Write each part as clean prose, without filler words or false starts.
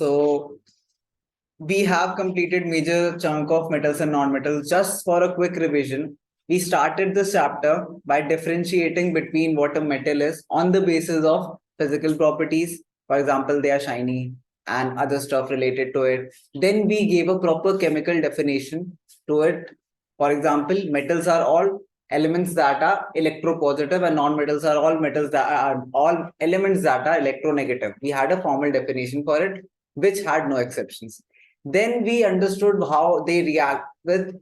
So we have completed major chunk of metals and non-metals. Just for a quick revision, we started this chapter by differentiating between what a metal is on the basis of physical properties. For example, they are shiny and other stuff related to it. Then we gave a proper chemical definition to it. For example, metals are all elements that are electropositive and non-metals are all metals that are all elements that are electronegative. We had a formal definition for it, which had no exceptions. Then we understood how they react with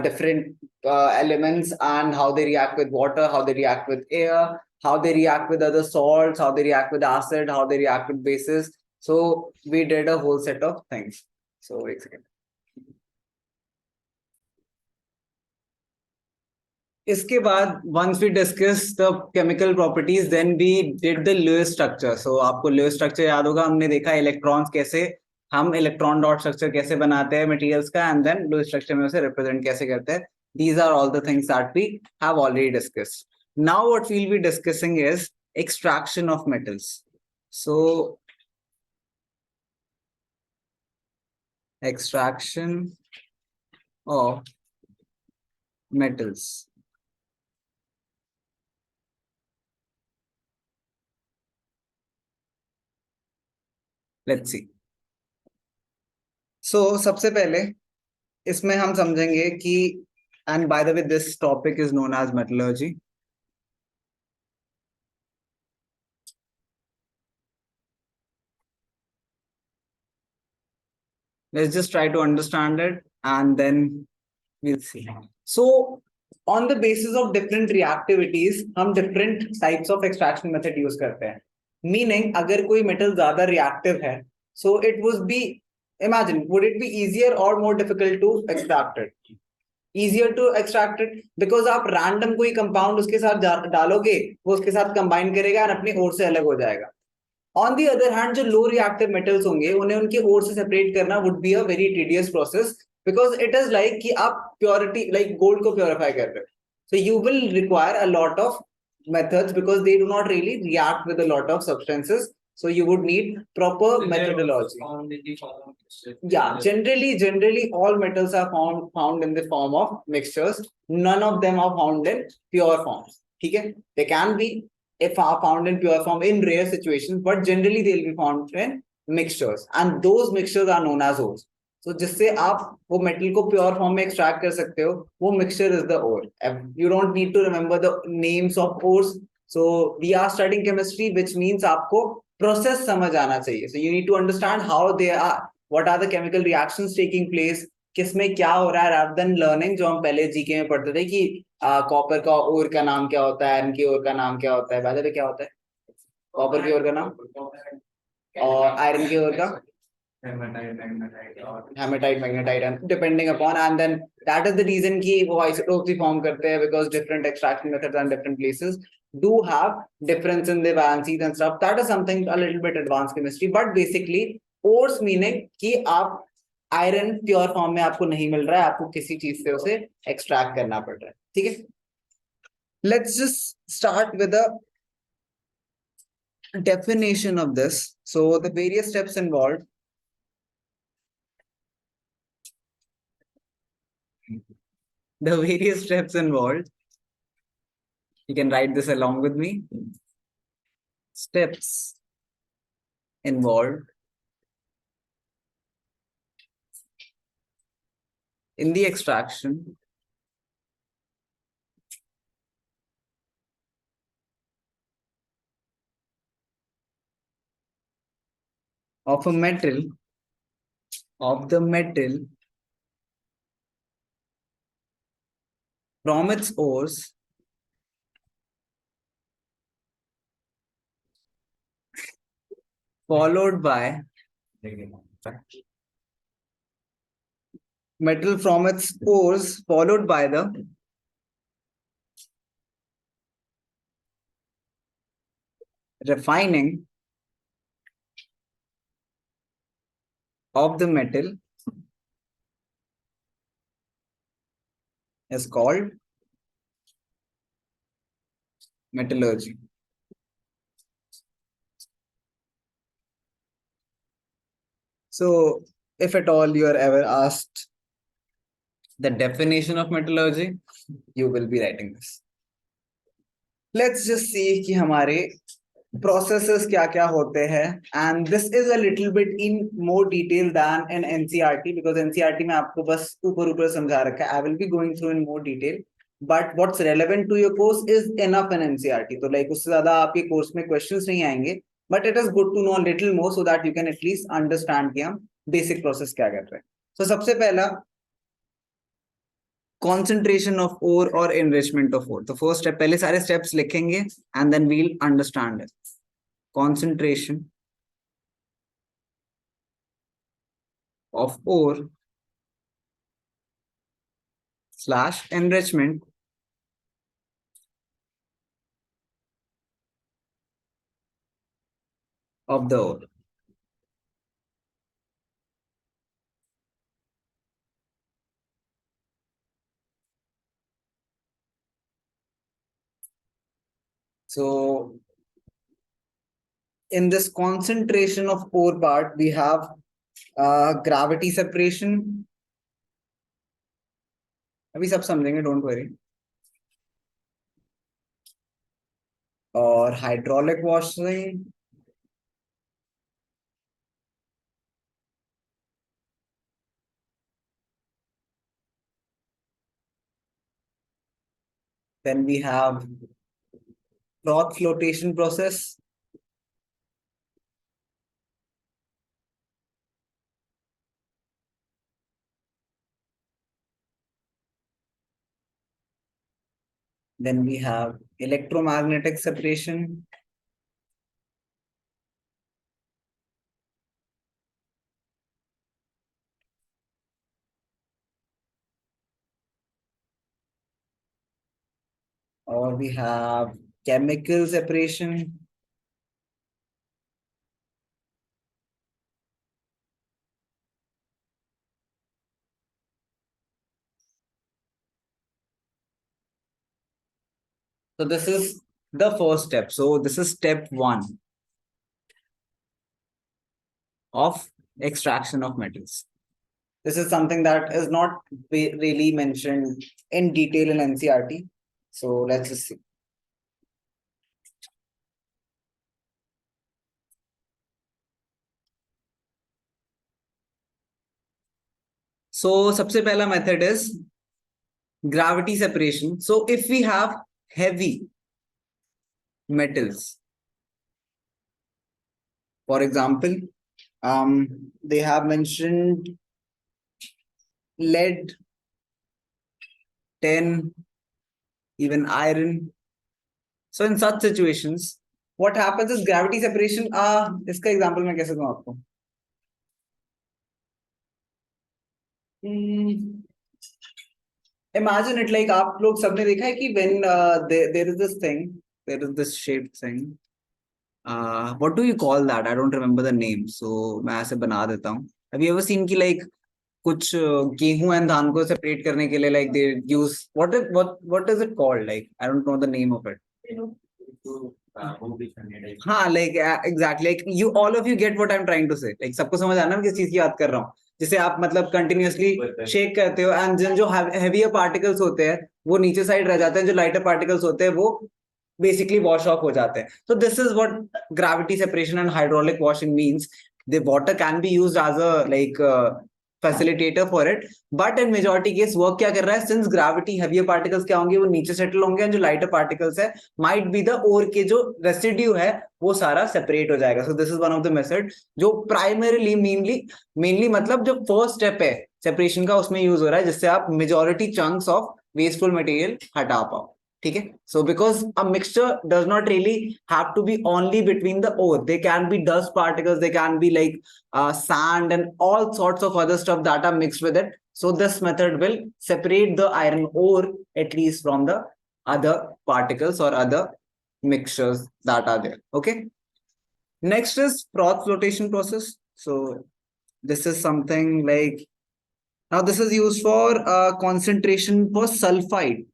different elements and how they react with water, how they react with air, how they react with other salts, how they react with acid, how they react with bases. So we did a whole set of things. So wait a second. इसके बाद once we discuss the chemical properties, then we did the Lewis structure. So आपको Lewis structure याद होगा, हमने देखा electrons कैसे हम electron dot structure कैसे बनाते हैं मटेरियल्स का एंड देन लुईस स्ट्रक्चर में उसे रिप्रेजेंट कैसे करते हैं. These are all the things that we have already discussed. Now what we'll be discussing is extraction of metals. So extraction of metals. Let's see. So सबसे पहले इसमें हम समझेंगे कि and by the way this topic is known as metallurgy. Let's just try to understand it and then we'll see. So on the basis of different reactivities हम different types of extraction method use करते हैं. Meaning अगर कोई metal ज़्यादा reactive है, so it would be, imagine, would it be easier or more difficult to extract it? Easier to extract it because आप random कोई compound उसके साथ डालोगे, वो उसके साथ combine करेगा और अपने ओर से अलग हो जाएगा. On the other hand, जो low reactive metals होंगे उन्हें उनके ओर से separate करना would be a very tedious process because it is like कि आप purity like gold को purify कर रहे हो. So you will require a lot of methods because they do not really react with a lot of substances. So you would need proper methodology. Yeah, generally all metals are found in the form of mixtures. None of them are found in pure forms. Okay? They can be if are found in pure form in rare situations, but generally they'll be found in mixtures, and those mixtures are known as ores. So जिससे आप वो metal को pure form में extract कर सकते हो, वो mixture is the ore. You don't need to remember the names of ores. So we are studying chemistry, which means आपको process समझ आना चाहिए. So you need to understand how they are, what are the chemical reactions taking place, किसमें क्या हो रहा है, rather than learning जो हम पहले जीके में पढ़ते थे कि कॉपर का ओर का नाम क्या होता है, इनके ओर का नाम क्या होता है, बाय द वे क्या होता है कॉपर की ओर का नाम और आयरन की ओर का hematite magnetite depending upon, and then that is the reason कि वो आइसोटोप्स भी फॉर्म करते हैं because different extraction methods and different places do have difference in the valencies and stuff. That is something a little bit advanced chemistry, but basically ores meaning कि आप iron pure form में आपको नहीं मिल रहा है, आपको किसी चीज से उसे एक्सट्रैक्ट करना पड़ रहा है. ठीक है, let's just start with the definition of this. So the various steps involved. The various steps involved. You can write this along with me. Steps involved in the extraction of a metal, of the metal from its ores followed by metal from its ores followed by the refining of the metal is called metallurgy. So if at all you are ever asked the definition of metallurgy, you will be writing this. Let's just see कि हमारे processes क्या क्या होते हैं, and this is a little bit in more detail than in NCRT because NCRT में आपको बस ऊपर ऊपर समझा रखा है. I will be going through in more detail, but what's relevant to your course is enough in NCRT. तो like उससे ज्यादा आपके कोर्स में questions नहीं आएंगे, but it is good to know a little more so that you can at least understand कि हम basic process क्या कर रहे हैं. So सबसे पहला concentration of ore or enrichment of ore. The first step, पहले सारे steps लिखेंगे and then we'll understand it. Concentration of ore slash enrichment of the ore. So in this concentration of ore part, we have gravity separation. अभी सब समझेंगे, don't worry. और hydraulic washing. Then we have froth flotation process. Then we have electromagnetic separation. Or we have chemical separation. So this is the first step. So this is step 1 of extraction of metals. This is something that is not really mentioned in detail in NCRT. So let's just see. So सबसे पहला method is gravity separation. So if we have heavy metals, for example, they have mentioned lead, tin, even iron. So in such situations, what happens is gravity separation. इसका example मैं कैसे दूं आपको? Imagine it like आप लोग सबने देखा है कि when there is this thing, there is this shaped thing. What do you call that? I don't remember the name. So मैं ऐसे बना देता हूँ. Have you ever seen कि like कुछ गेहूं एंड धान को सेपरेट करने के लिए like they use what is it called? Like I don't know the name of it. हाँ like exactly like you all of you get what I'm trying to say. Like सबको समझ आना मैं किस चीज की बात कर रहा हूँ. जिसे आप मतलब कंटिन्यूअसली शेक करते हो एंड जो हैवियर पार्टिकल्स होते हैं वो नीचे साइड रह जाते हैं, जो लाइटर पार्टिकल्स होते हैं वो basically wash off हो जाते हैं. So this is what gravity separation and hydraulic washing means. The water can be used as a like facilitator for it, but in majority case work क्या कर रहा है, since gravity heavier particles क्या होंगे वो नीचे settle होंगे and जो lighter particles है might be the ore के जो residue है वो सारा separate हो जाएगा. So this is one of the method जो primarily mainly मतलब जो first step है separation का उसमें use हो रहा है जिससे आप majority chunks of wasteful material हटा पाओ. ठीक है. So because a mixture does not really have to be only between the ore, they can be dust particles, they can be like sand and all sorts of other stuff that are mixed with it. So this method will separate the iron ore at least from the other particles or other mixtures that are there. Okay. Next is froth flotation process. So this is something like, now this is used for concentration for sulfide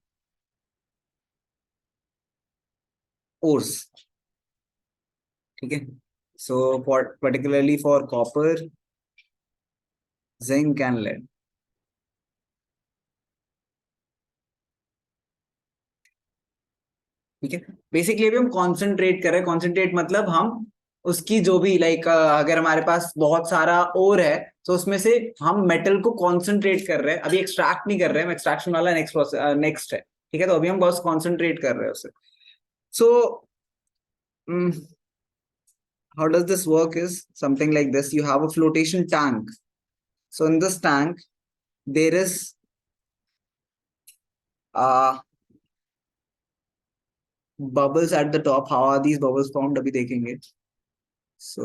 ores. ठीक है. So for particularly for copper, zinc and lead. ठीक है, basically अभी हम concentrate कर रहे हैं। Concentrate मतलब हम उसकी जो भी लाइक अगर हमारे पास बहुत सारा ओर है तो उसमें से हम मेटल को कॉन्सेंट्रेट कर रहे हैं, अभी एक्सट्रैक्ट नहीं कर रहे हैं, एक्सट्रैक्शन वाला नेक्स्ट है। ठीक है, तो अभी हम बस कॉन्सेंट्रेट कर रहे हैं उसे। सो how does this work is something like this. You have a flotation tank. So in this tank there is bubbles at the top. How are these bubbles formed? अभी देखेंगे. So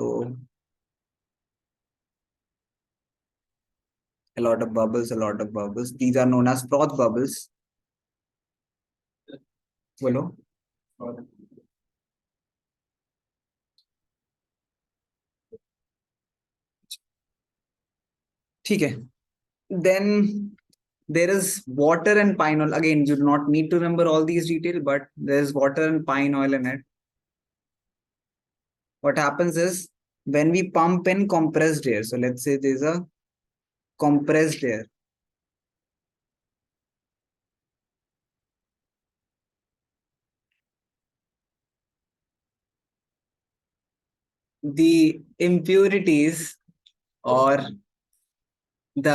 a lot of bubbles, a lot of bubbles. These are known as froth bubbles. बोलो. ठीक है. Then there is water and pine oil. Again, you do not need to remember all these details, but there is water and pine oil in it. What happens is when we pump in compressed air. So let's say there's a compressed air. The impurities और the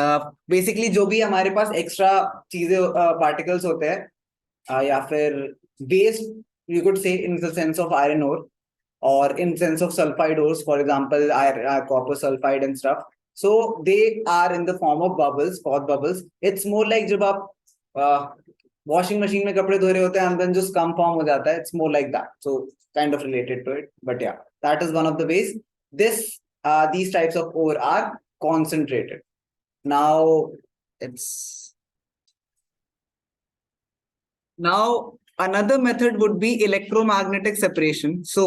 basically जो भी हमारे पास extra चीजें particles होते हैं या फिर waste you could say in the sense of iron ore और in sense of sulphide ores, for example copper sulphide and stuff. So they are in the form of bubbles, froth bubbles. It's more like जब आप washing machine में कपड़े धो रहे होते हैं and then just कम फॉर्म हो जाता है. It's more like that. So kind of related to it, but yeah that is one of the ways this these types of ore are concentrated. Now it's now another method would be electromagnetic separation. So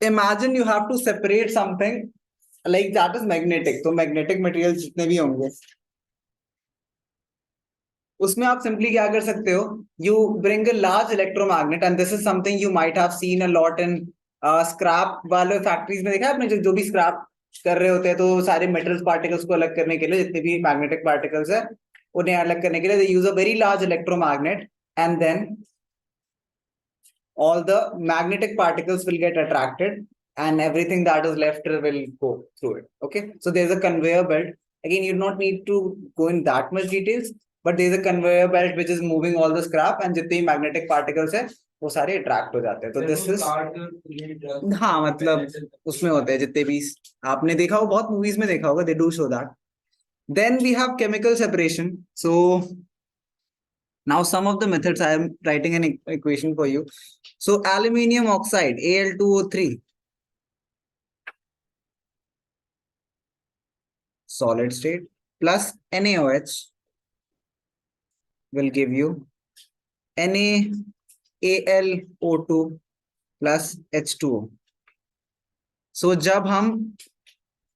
imagine you have to separate something like that is magnetic. तो magnetic materials जितने भी होंगे उसमें आप simply क्या कर सकते हो, you bring a large electromagnet and this is something you might have seen a lot in scrap वाले फैक्ट्रीज में. देखा है आपने, जो भी स्क्रैप कर रहे होते हैं तो सारे मेटल्स पार्टिकल्स को अलग करने के लिए, जितने भी मैग्नेटिक पार्टिकल्स है उन्हें अलग करने के लिए they use a very large electromagnet and then all the magnetic particles will get attracted and everything that is left will go through it. Okay, so there's a conveyor belt. Again, you do not need to go in that much details, but there's a conveyor belt which is moving all the scrap and जितने magnetic particles है वो सारे attract हो जाते हैं. तो this is हाँ मतलब उसमें होते हैं जितने भी आपने देखा हो, बहुत मूवीज में देखा होगा, they do show that. Then we have chemical separation. So now some of the methods I am writing an equation for you. So aluminium oxide Al2O3 solid state plus NaOH will give you NaAlO2 plus H2O. So जब हम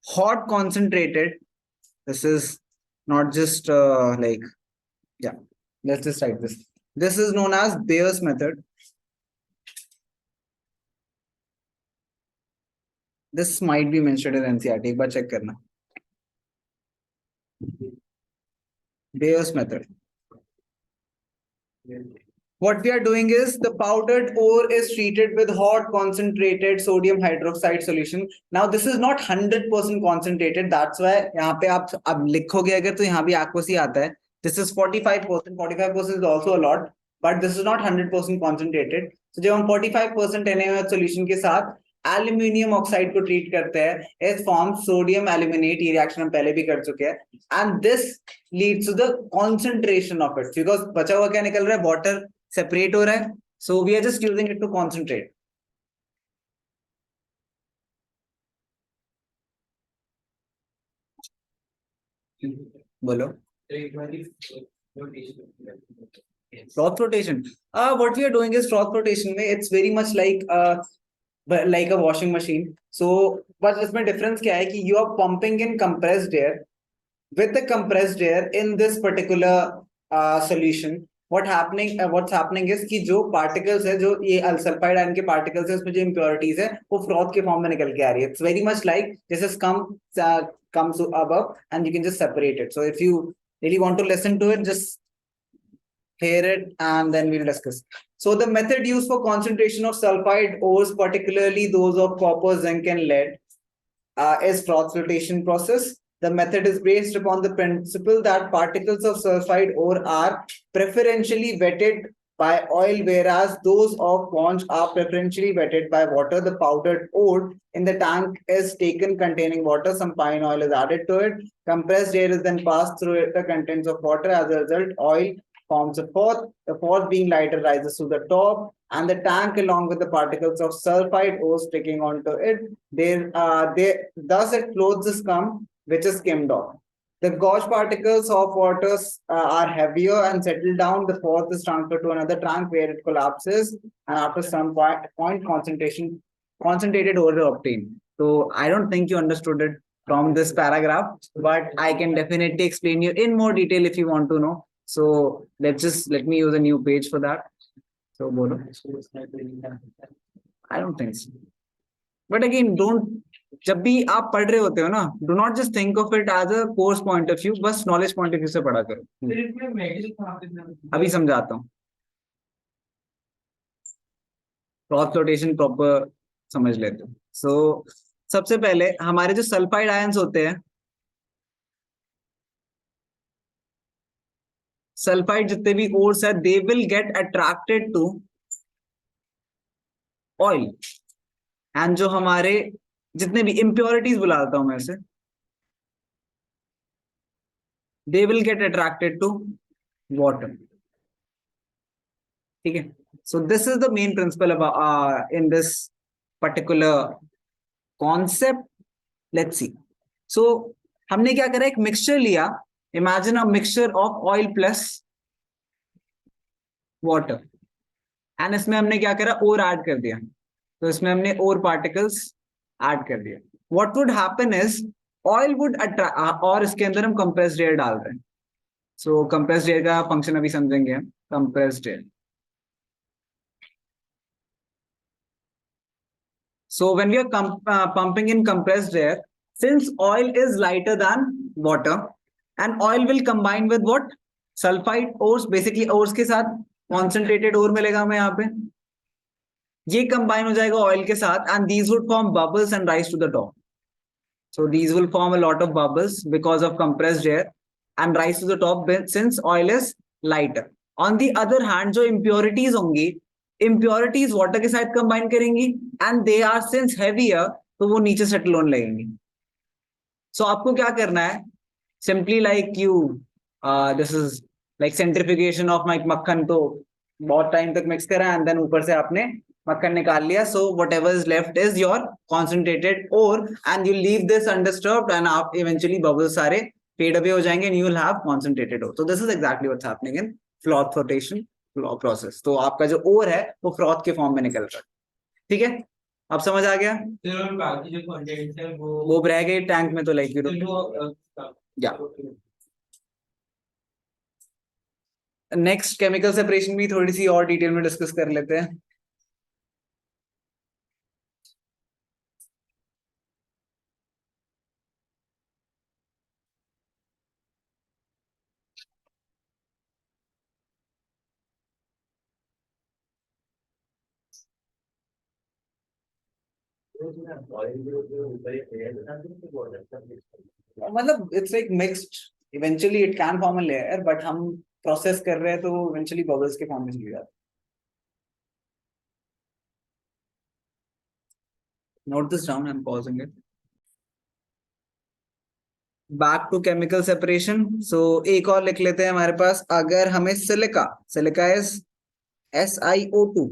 hot concentrated, this is not just like, yeah, let's just write this. This is known as Bayer's method. This might be mentioned in NCERT, एक बार check करना. Bayer's method. What we are doing is the powdered ore is treated with hot concentrated sodium hydroxide solution. Now this is not 100% concentrated. That's why यहाँ पे आप अब लिखोगे अगर तो यहाँ भी aqueous आता है. This is 45%. 45% is also a lot, but this is not 100% concentrated. So जब हम 45% NaOH solution के साथ एल्यूमिनियम ऑक्साइड को ट्रीट करते हैं, इट फॉर्म सोडियम एल्यूमिनेट. ये रिएक्शन हम पहले भी कर चुके हैं and this leads to the concentration of it because बचा हुआ क्या निकल रहा है, वाटर सेपरेट हो रहा है. So we are just using it to concentrate. बोलो. Froth flotation. What we are doing is froth flotation. It's very much like a washing machine. So, but इसमें difference क्या है कि you are pumping in compressed air. With the compressed air in this particular solution, what's happening is कि जो particles है, जो ये sulphide ion के particles है, उसमें जो impurities है वो froth के form में निकल के आ रही है. It's very much like this has comes above and you can just separate it. So if you really want to listen to it, just hear it and then we'll discuss. So the method used for concentration of sulfide ores, particularly those of copper, zinc, and lead, is froth flotation process. The method is based upon the principle that particles of sulfide ore are preferentially wetted by oil, whereas those of sponge are preferentially wetted by water. The powdered ore in the tank is taken containing water. Some pine oil is added to it. Compressed air is then passed through it, the contents of water. As a result, oil forms a froth. The froth being lighter rises to the top, and the tank, along with the particles of sulfide ore sticking onto it, thus it floats the scum, which is skimmed off. The gauge particles of water are heavier and settle down. The froth is transferred to another tank where it collapses, and after some point concentrated ore is obtained. So I don't think you understood it from this paragraph, but I can definitely explain you in more detail if you want to know. So let me use a new page for that. So bolo. I don't think so. But again, जब भी आप पढ़ रहे होते हो ना, do not just think of it as a course point of view, बस knowledge point of view से पढ़ा करो. अभी समझाता हूँ. Froth flotation proper समझ लेते हो. So सबसे पहले हमारे जो सल्फाइड आयंस होते हैं, सल्फाइड जितने भी ओर्स है, they will get attracted to oil. And जो हमारे जितने भी impurities बुला देता हूं मैं इसे, they will get attracted to water. ठीक है. So this is the main principle of in this particular concept. Let's see. So हमने क्या करा, एक मिक्सचर लिया. Imagine a mixture of oil plus water. And इसमें हमने क्या करा, ओर ऐड कर दिया. तो इसमें हमने ओर पार्टिकल्स ऐड कर दिया. What would happen is oil would attract, और इसके अंदर हम कंप्रेस्ड एयर डाल रहे हैं. सो कंप्रेस्ड एयर का फंक्शन अभी समझेंगे हम. Compressed air. So when we are pumping in compressed air, since oil is lighter than water and oil will combine with what, sulfide ores, basically ores के साथ concentrated ore मिलेगा हमें यहाँ पे. ये कंबाइन हो जाएगा ऑयल के साथ, and these would form bubbles and rise to the top. So these will form a lot of bubbles because of compressed air and rise to the top since oil is lighter. On the other hand जो impurities होंगी, impurities water के साथ combine करेंगी and they are since heavier, तो वो नीचे settle होने लगेंगी. सो आपको क्या करना है, simply like you this is like सेंट्रिफिकेशन of मक्खन. तो बहुत टाइम तक मिक्स करा एंड देन ऊपर से आपने मक्खन निकाल लिया. So whatever is left is your concentrated ore and you leave this undisturbed and आप इवेंचुअली बबल्स सारे फेड अवे हो जाएंगे and you will have concentrated ore. So this is exactly what's happening in froth flotation process. तो आपका जो ओर है वो froth के फॉर्म में निकल रहा है. ठीक है, अब समझ आ गया. बाकी जो कंटेंट्स है वो रह गए टैंक में. तो लाइक या नेक्स्ट केमिकल सेपरेशन भी थोड़ी सी और डिटेल में डिस्कस कर लेते हैं. मतलब it's like mixed. Eventually it can form a layer, but हम प्रोसेस कर रहे हैं तो इवेंचुअली बबल्स के फॉर्म में चली जाती. Note this down, I am pausing it. Back to chemical separation. So एक और लिख लेते हैं हमारे पास. अगर हमें सिलिका इज SiO2.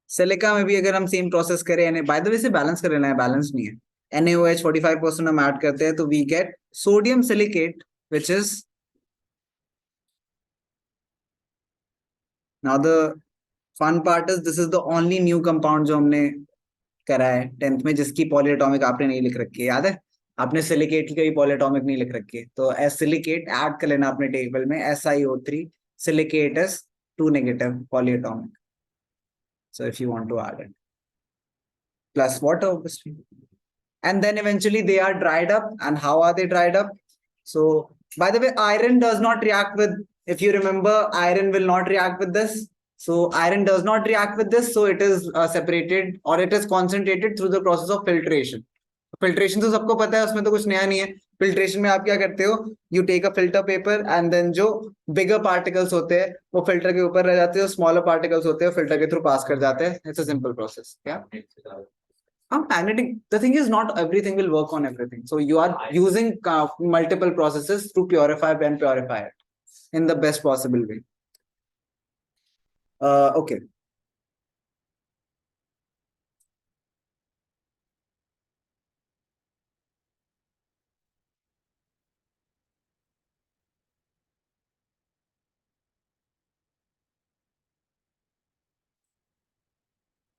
सिलिका में भी अगर हम सेम प्रोसेस करें, बाय द वे से बैलेंस कर लेना है, बैलेंस नहीं है. NaOH 45% हम ऐड करते हैं, तो we get sodium silicate which is. Now the fun part is this is the only new compound जो हमने करा है 10th में, जिसकी पॉली एटॉमिक आपने नहीं लिख रखी है, याद है. आपने सिलिकेट की कोई पॉलीएटॉमिक नहीं लिख रखी है, तो एस सिलिकेट ऐड कर लेना अपने टेबल में, SiO3 silicate is 2 negative polyatomic, so if you want to add it plus water obviously, and then eventually they are dried up. And how are they dried up? So by the way, iron does not react with, if you remember, iron will not react with this. So iron does not react with this, so it is separated or it is concentrated through the process of filtration. Filtration तो सबको पता है, उसमें तो कुछ नया नहीं है. फिल्ट्रेशन में आप क्या करते हो, you take a filter paper and then जो बिगर पार्टिकल्स होते हैं वो फिल्टर के ऊपर रह जाते हैं, स्मॉलर पार्टिकल्स होते हैं फिल्टर के थ्रू पास कर जाते हैं. It's a simple process. क्या magnetic, the thing is not everything will work on everything, so you are using multiple processes to purify and purify it in the best possible way. Okay.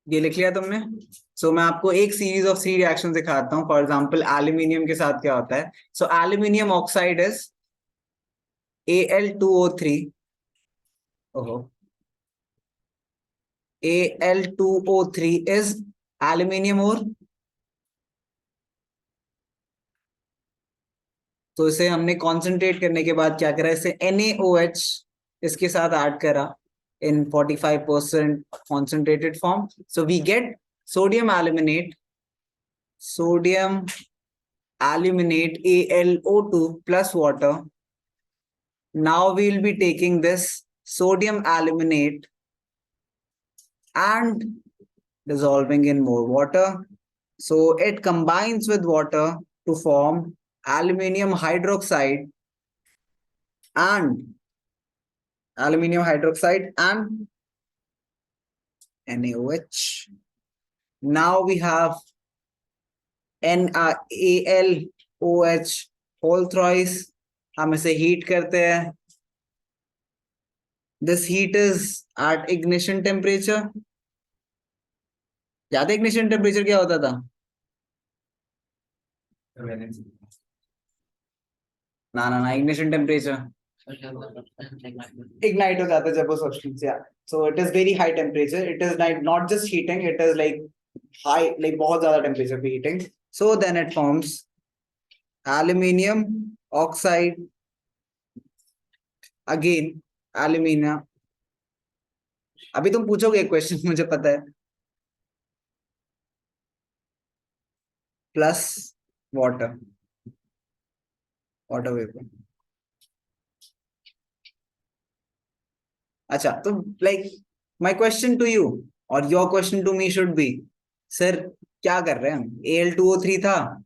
ये लिख लिया तुमने? सो मैं आपको एक series of 3 reaction दिखाता हूँ. फॉर एग्जांपल एल्यूमिनियम के साथ क्या होता है. So aluminium oxide is Al2O3. ओहो, Al2O3 इज एल्यूमिनियम और, तो इसे हमने कॉन्सेंट्रेट करने के बाद क्या करा, इसे NaOH इसके साथ ऐड करा in 45% concentrated form. So we get sodium aluminate AlO2 plus water. Now we will be taking this sodium aluminate and dissolving in more water. So it combines with water to form aluminium hydroxide and NaOH. Now we have AlOH whole thrice. हम इसे heat करते हैं. This heat is at ignition temperature. याद है ignition temperature क्या होता था? ना ignition temperature ignite हो जाता है जब वो substance. Yeah, so it is very high temperature. It is like not just heating, it is like high, like बहुत ज़्यादा temperature पे heating. So then it forms aluminium oxide, again alumina. अभी तुम पूछोगे क्वेश्चन, मुझे पता है. Plus water vapour. अच्छा, तो like my question to you और your question to me should be, sir क्या कर रहे हैं हम? Al2O3 था,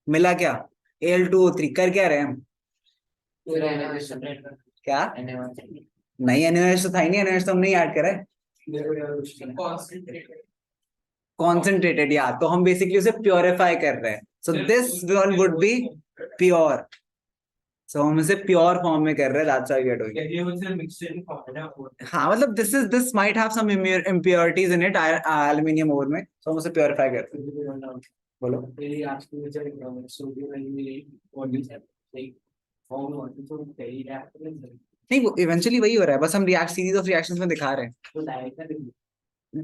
मिला क्या? Al2O3 कर क्या रहे हैं हम? क्या नहीं, NaOH तो था ही नहीं, NaOH तो हम नहीं ऐड करा है. कॉन्सेंट्रेटेड, या तो हम बेसिकली उसे प्योरीफाई कर रहे हैं. So this one would be pure. So हम इसे प्योर फॉर्म में कर रहे हैं. That's why we are doing. हाँ, मतलब this might have some impurities in it, aluminium ore में. सो हम उसे प्योरीफाई करते हैं. बोलो. नहीं, वो इवेंचुअली वही हो रहा है, बस हम सीरीज ऑफ रिएक्शंस में दिखा रहे हैं.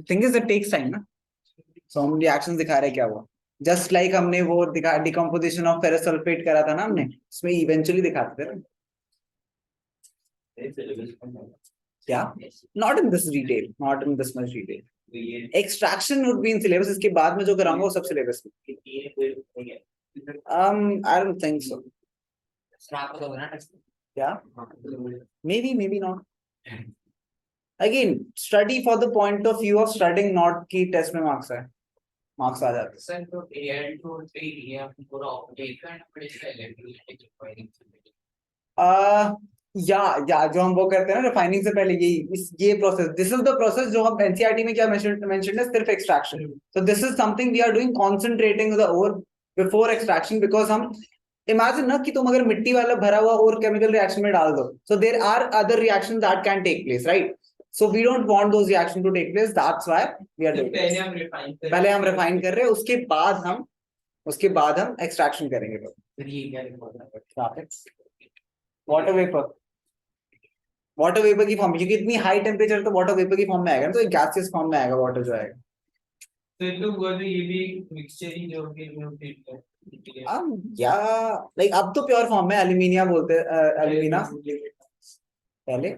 Thing is it takes time ना. सो हम रिएक्शंस दिखा रहे हैं क्या हुआ. जस्ट लाइक हमने वो दिखा डिकम्पोजिशन ऑफ फेरस सल्फेट करा था ना हमने, उसमें इवेंचुअली दिखाते थे ना. क्या? Not in this detail, not in this much detail. Extraction would be in syllabus. इसके बाद में जो कराऊंगा वो सब सिलेबस में. I don't think so. क्या? maybe not. Again, study for the point of view of studying, not की टेस्ट में मार्क्स आ जाते हैं. या जो हम वो करते हैं ना रिफाइनिंग से पहले, ये process, this is the process जो हम एनसीईआरटी में क्या मेंशन्ड है, सिर्फ extraction. So this is something we are doing, concentrating the ore before extraction. Because हम इमेजिन ना कि तुम अगर मिट्टी वाला भरा हुआ और केमिकल रिएक्शन में डाल दो, so there are other reactions that can take place, right? So we don't want those reactions to take place. That's why we are doing this. पहले हम रिफाइन कर रहे हैं, उसके बाद हम उसके बाद हम एक्सट्रैक्शन करेंगे। वाटर वेपर, वाटर वेपर की फॉर्म में, क्योंकि इतनी हाई टेम्परेचर तो वाटर वेपर की फॉर्म में आएगा ना, तो एक गैसियस फॉर्म में आएगा वाटर जो आएगा। तो ये तो हुआ, तो ये भी मिक्सचर ही जो कि अब या लाइक अब तो प्योर फॉर्म में एल्यूमिनिया बोलते हैं, एल्यूमिना पहले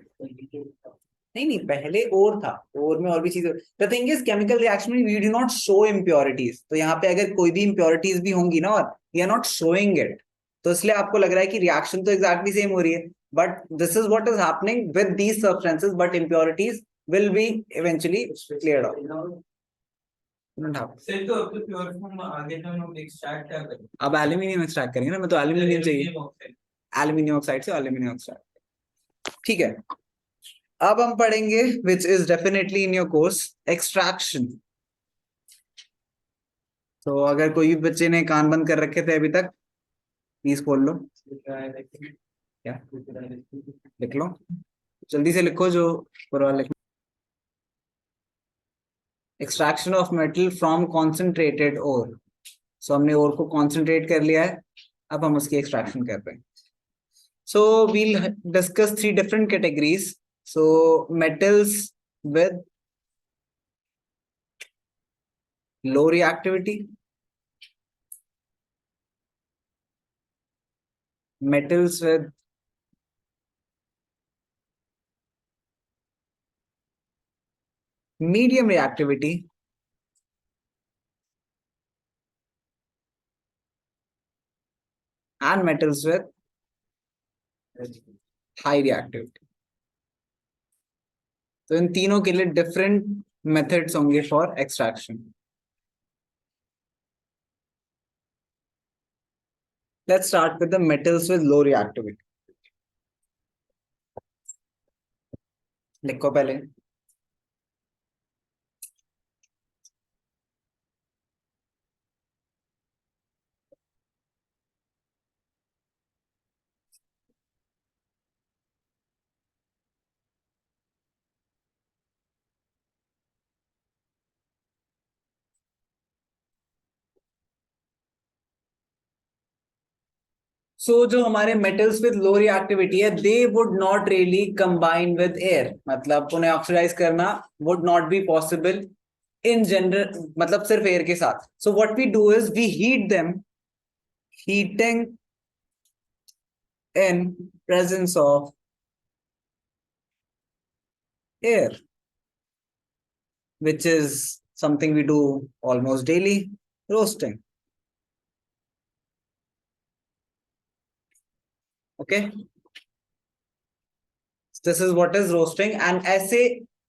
नहीं नहीं, पहले और था, और में और भी चीजें। The thing is chemical reaction में we do not show impurities, तो यहाँ पे अगर कोई भी इम्प्योरिटीज भी होंगी ना, और we are not showing it, तो इसलिए आपको लग रहा है कि रिएक्शन तो एग्जैक्टली सेम हो रही है, but this is what is happening with these substances, but impurities will be eventually cleared out. Sir तो अब तो प्योर फॉर्म आगे तो हम एक्सट्रैक्ट क्या करें? अब एल्यूमिनियम एक्सट्रैक्ट करेंगे ना, मैं तो एल्यूमिनियम चाहिए, एल्यूमिनियम ऑक्साइड से एल्यूमिनियम ऑक्साइड। ठीक है, अब हम पढ़ेंगे which is definitely in your course, extraction. तो अगर कोई भी बच्चे ने कान बंद कर रखे थे अभी तक, प्लीज खोल लो। क्या लिख लो, जल्दी से लिखो जो पूरा लिख। Extraction of metal from concentrated ore. So हमने ओर को कॉन्सेंट्रेट कर लिया है, अब हम उसकी एक्सट्रैक्शन कर रहे हैं। So we'll discuss 3 different categories. So metals with low reactivity, metals with medium reactivity, and metals with high reactivity. तो इन तीनों के लिए डिफरेंट मेथड्स होंगे for extraction. Let's start with the metals with low reactivity. लिखो पहले। सो जो हमारे metals with low reactivity है, they would not really combine with air, मतलब उन्हें ऑक्सीडाइज करना would not be possible in general, मतलब सिर्फ एयर के साथ। So what we do is we heat them, heating in presence of air, which is something we do almost daily, roasting. Okay, this is what is roasting, and ऐसे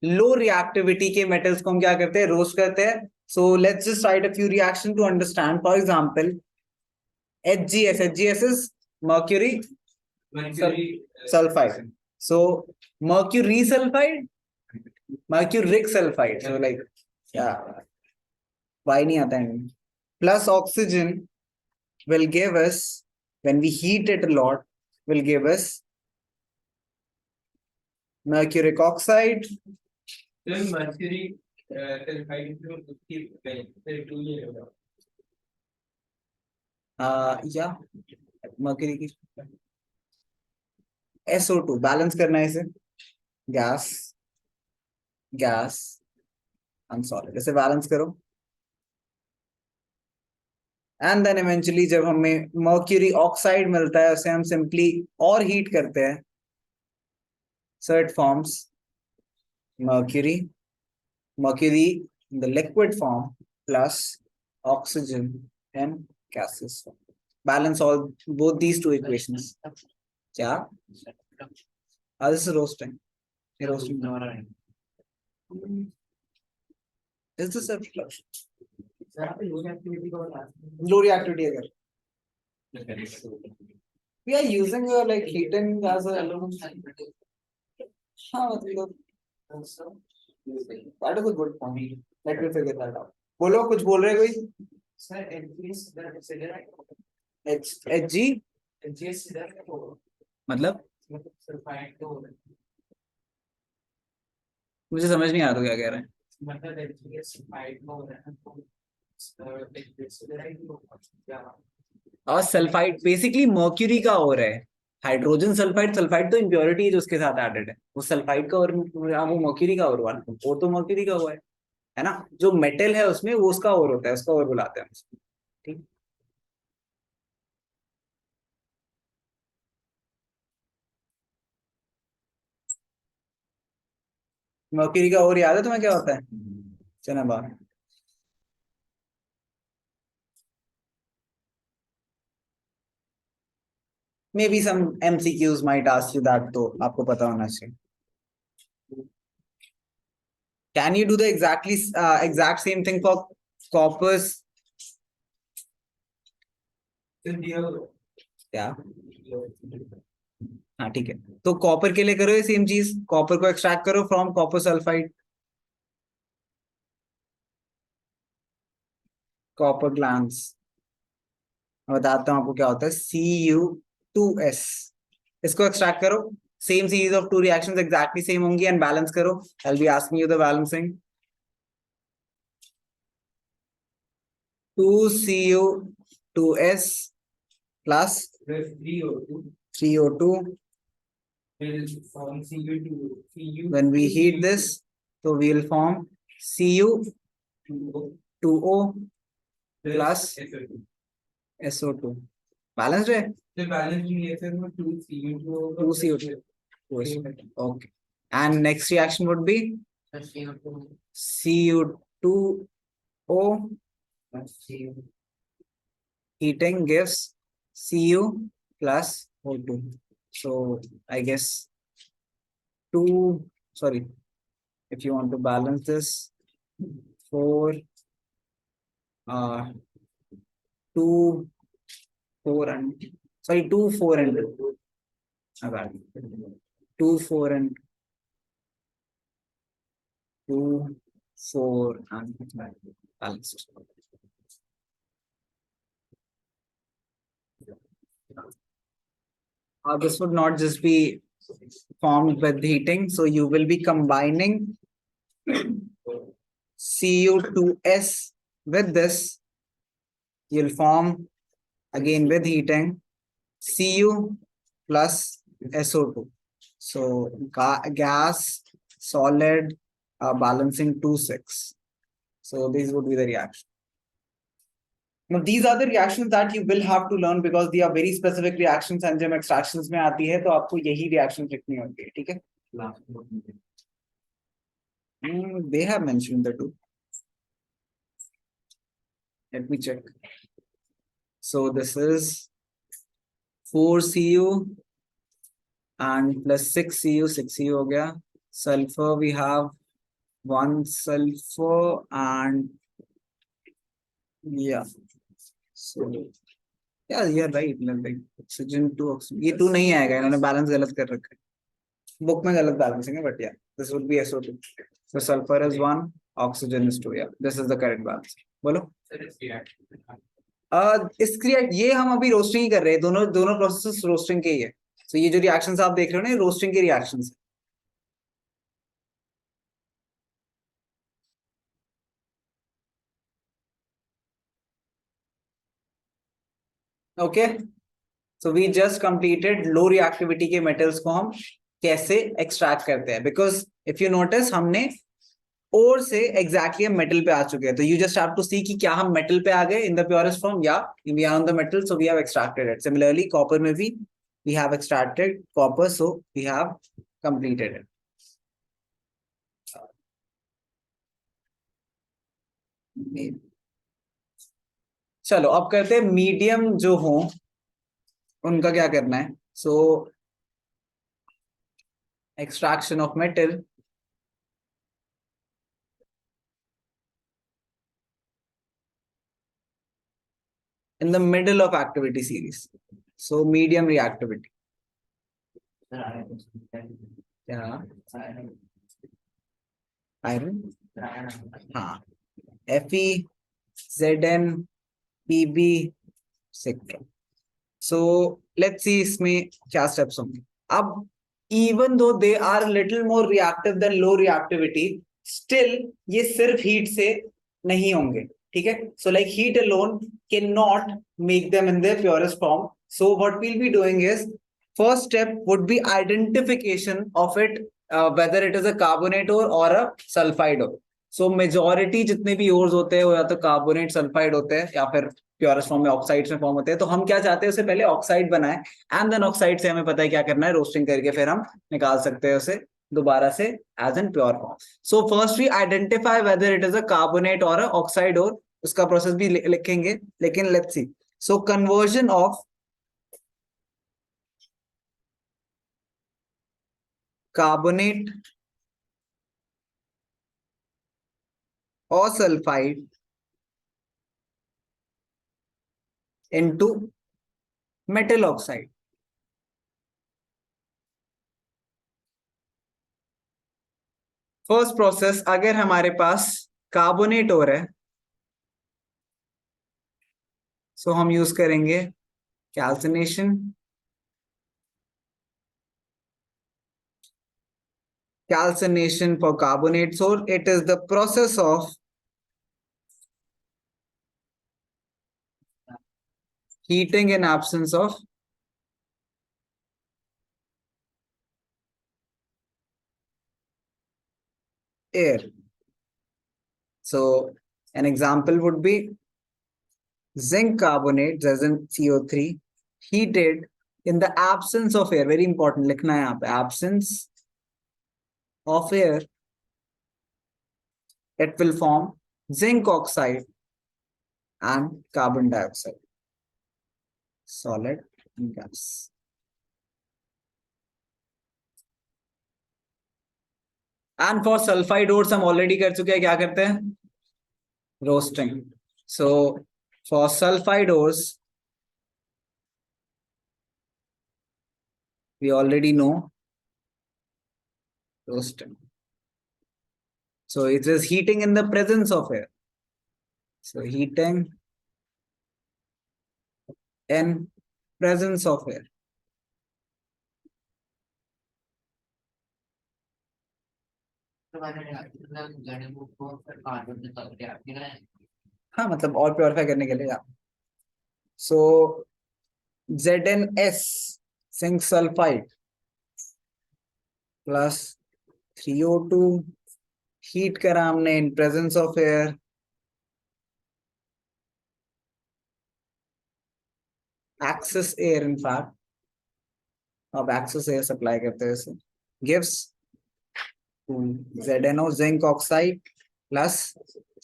low reactivity के metals को हम क्या करते हैं, roast करते हैं। So let's just write a few reaction to understand. For example, HGS, HGS is mercury sulfide. So mercury sulfide, mercuric sulfide, so like yeah, why नहीं आता है, plus oxygen will give us, when we heat it a lot, will give us mercuric oxide. then mercury sulfide to keep the 2 years ago. Yeah, mercury की SO2 balance करना है इसे, gas gas अनसॉलिड, इसे balance करो। And then eventually जब हमें mercury oxide मिलता है, उसे हम सिंपली और हीट करते हैं, so it forms mercury, mercury in the liquid form plus oxygen in gaseous form. Balance all both these two equations. Yeah. This is roasting. Roasting. Is this a flush? Low reactivity again. We are using like heating as a that is a good point. Let me figure that out. बोलो, कुछ बोल रहे कोई? HG मतलब मुझे समझ नहीं आ रहा क्या कह रहे हैं। और सल्फाइड बेसिकली मर्क्यूरी का और है, हाइड्रोजन सल्फाइड, सल्फाइड तो इम्प्योरिटी है जो उसके साथ एडेड है, वो सल्फाइड का और वो मर्क्यूरी का और वन, वो तो मर्क्यूरी का हुआ है ना, जो मेटल है उसमें वो उसका और होता है, उसका और बुलाते हैं हम उसको। ठीक, मर्क्यूरी का और याद है तुम्हें क्या होता है? चलो बात, maybe some MCQs might ask you that, तो आपको पता होना चाहिए। Can you do the exactly exact same thing for coppers? क्या? हाँ ठीक है, तो कॉपर के लिए करो ये सेम चीज, कॉपर को एक्सट्रैक्ट करो from copper sulphide, copper glance, बताता हूँ आपको क्या होता है, Cu2s, इसको एक्सट्रैक्ट करो, same series of two reactions exactly same होंगी एंड बैलेंस करो, I will be asking you the balancing. 2Cu2s plus 3O2 when we heat this, so we will form Cu2O plus SO2, balanced है, 2CO2, okay, and next reaction would be Cu2O, heating gives Cu plus O2, so I guess two, sorry, if you want to balance this, 4 2 4 and sorry 2 4 and 2, okay, 2 4 and 2 4 and balanced. This would not just be formed with heating, so you will be combining Cu2s with this, you'll form again with heating Cu plus SO2, so gas solid balancing 2 6, so these would be the reaction. Now these are the reactions that you will have to learn because they are very specific reactions, and जब extractions में आती है तो आपको यही reactions लिखनी होती है, ठीक है? They have mentioned the two. Let me check. So this is 4Cu and plus 6Cu, 6Cu हो गया. Sulfur we have 1 sulfur and yeah. So yeah, you're right. Like oxygen 2 oxygen. ये 2 नहीं आएगा, इन्होंने बैलेंस गलत कर रखा है. बुक में गलत बैलेंसिंग है, but yeah, this would be SO2. So sulfur is 1, oxygen is 2. Yeah, this is the correct balance. बोलो. इसकी ये हम अभी रोस्टिंग ही कर रहे हैं, दोनों दोनों प्रोसेसेस रोस्टिंग के ही है. So ये जो रिएक्शंस आप देख रहे हो ना, ये रोस्टिंग के reactions. Okay, so we just completed low reactivity के मेटल्स को हम कैसे एक्सट्रैक्ट करते हैं, बिकॉज इफ यू नोटिस हमने और से एग्जैक्टली हम मेटल पे आ चुके हैं, तो you just have to see कि क्या हम मेटल पे आ गए इन द प्योरेस्ट फॉर्म या we are on the metal, so we have extracted it. Similarly copper में भी we have extracted copper, so we have completed it. चलो अब करते हैं मीडियम जो हो उनका क्या करना है. So extraction of metal in the middle of activity series. So medium reactivity. Yeah. Iron. हाँ. Fe, Zn, Pb, Cetera. So let's see इसमें क्या steps होंगे. अब even though they are a little more reactive than low reactivity, still ये सिर्फ heat से नहीं होंगे. ठीक है. So like heat alone cannot make them in their purest form. So what we'll be doing is, first step would be identification of it, whether it is a carbonate ore or a sulfide ore. So majority जितने भी ores होते हैं वो या तो carbonate sulphide होते हैं या फिर प्योरेस्ट फॉर्म में ऑक्साइड्स में फॉर्म होते हैं. तो हम क्या चाहते हैं, उससे पहले ऑक्साइड बनाए एंड देन ऑक्साइड से हमें पता है क्या करना है, रोस्टिंग करके फिर हम निकाल सकते हैं उसे दोबारा से as an pure form. So first we identify whether it is a carbonate और अ ऑक्साइड और उसका प्रोसेस भी लिखेंगे, लेकिन let's see. So conversion of carbonate और sulphide into metal oxide. First process, अगर हमारे पास कार्बोनेट हो रहा है सो हम यूज करेंगे calcination. Calcination for carbonates, or it is the process of heating in absence of air. So an example would be zinc carbonate, as in CO3, heated in the absence of air. Very important, लिखना है यहाँ पे, absence of air, it will form zinc oxide and carbon dioxide, solid and gas. And for sulfide ores हम already कर चुके हैं, क्या करते हैं, roasting. So for sulfide ores we already know roasting. So it is heating in the presence of air. So heating in presence of air. हाँ मतलब और प्योरीफाई करने के लिए. So ZnS zinc sulphide plus 3O2 heat करा हमने in presence of air. Excess air in fact, अब excess air supply करते हैं इसे, gives ZnO zinc oxide plus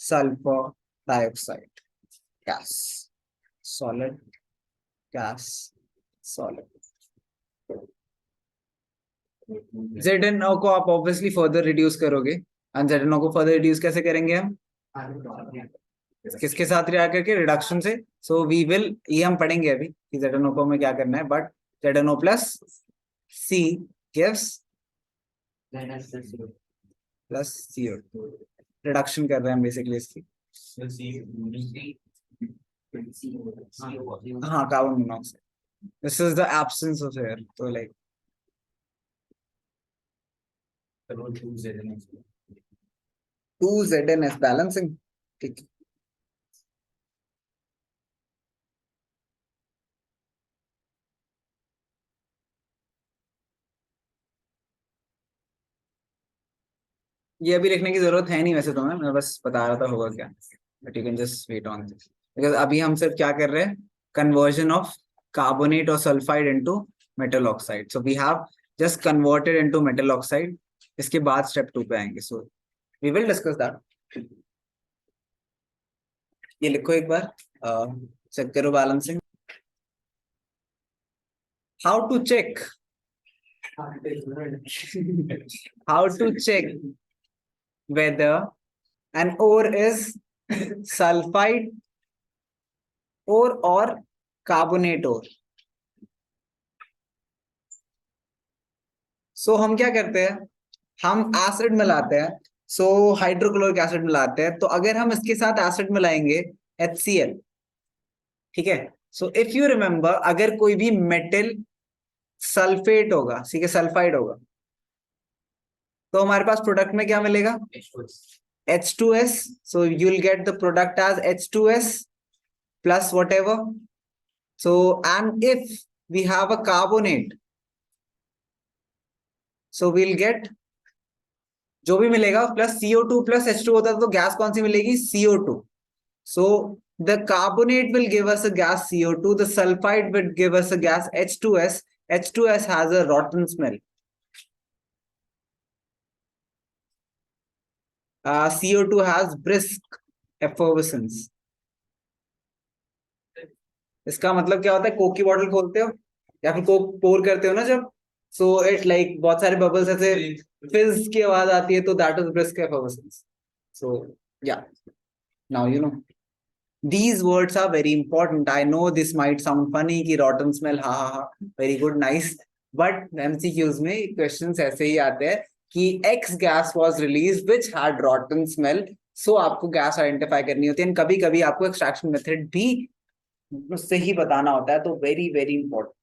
sulphur dioxide, gas, solid, gas, solid. ZnO को आप ऑब्वियसली फर्दर रिड्यूस करोगे and ZnO को फर्दर रिड्यूस कैसे करेंगे हम, किसके साथ रिएक्ट करके, रिडक्शन से. सो वी विल, ये हम पढ़ेंगे अभी कि ZnO को हमें क्या करना है, but ZnO plus C gives plus CO2. Reduction कर रहे हैं हम बेसिकली इसकी. हाँ, carbon monoxide. This is the absence of air. तो लाइक 2ZnS बैलेंसिंग. ठीक, ये अभी लिखने की जरूरत है नहीं वैसे तो, मैं बस बता रहा था होगा क्या, but you can just wait on this because अभी हम सिर्फ क्या कर रहे हैं, कन्वर्जन ऑफ कार्बोनेट और sulphide into metal oxide. So we have just converted into metal oxide. इसके बाद स्टेप 2 पे आएंगे. So we will discuss that. ये लिखो एक बार, चेक करो balancing. How to check, how to check whether an ore is sulfide ore or carbonate ore. So हम क्या करते हैं, हम एसिड मिलाते हैं. सो हाइड्रोक्लोरिक एसिड मिलाते हैं. तो अगर हम इसके साथ एसिड मिलाएंगे HCl, ठीक है. सो इफ यू रिमेंबर, अगर कोई भी मेटल सल्फेट होगा, ठीक है, सल्फाइड होगा, तो हमारे पास प्रोडक्ट में क्या मिलेगा, H2S. So you'll get the product as H2S plus whatever. So, and if we have a carbonate, so we'll get जो भी मिलेगा plus CO2 plus H2 होता तो गैस कौन सी मिलेगी? CO2. So the carbonate will give us a gas CO2. The sulfide will give us a gas H2S. H2S has a rotten smell. CO2 has brisk effervescence. इसका मतलब क्या होता है? Coke की बॉटल खोलते हो या फिर कोक पोर करते हो ना जब, सो इट लाइक बहुत सारे बबल्स ऐसे फिज की आवाज आती है, तो दैट इज ब्रिस्क एफर्वेसेंस. सो या, now you know these words are very important. I know this might sound funny कि rotten smell, ha ha ha, very good, nice, but MCQs में questions ऐसे ही आते हैं कि X gas was released which had rotten smell. So आपको gas identify करनी होती है, and कभी कभी आपको extraction method भी उससे ही बताना होता है, तो very very important.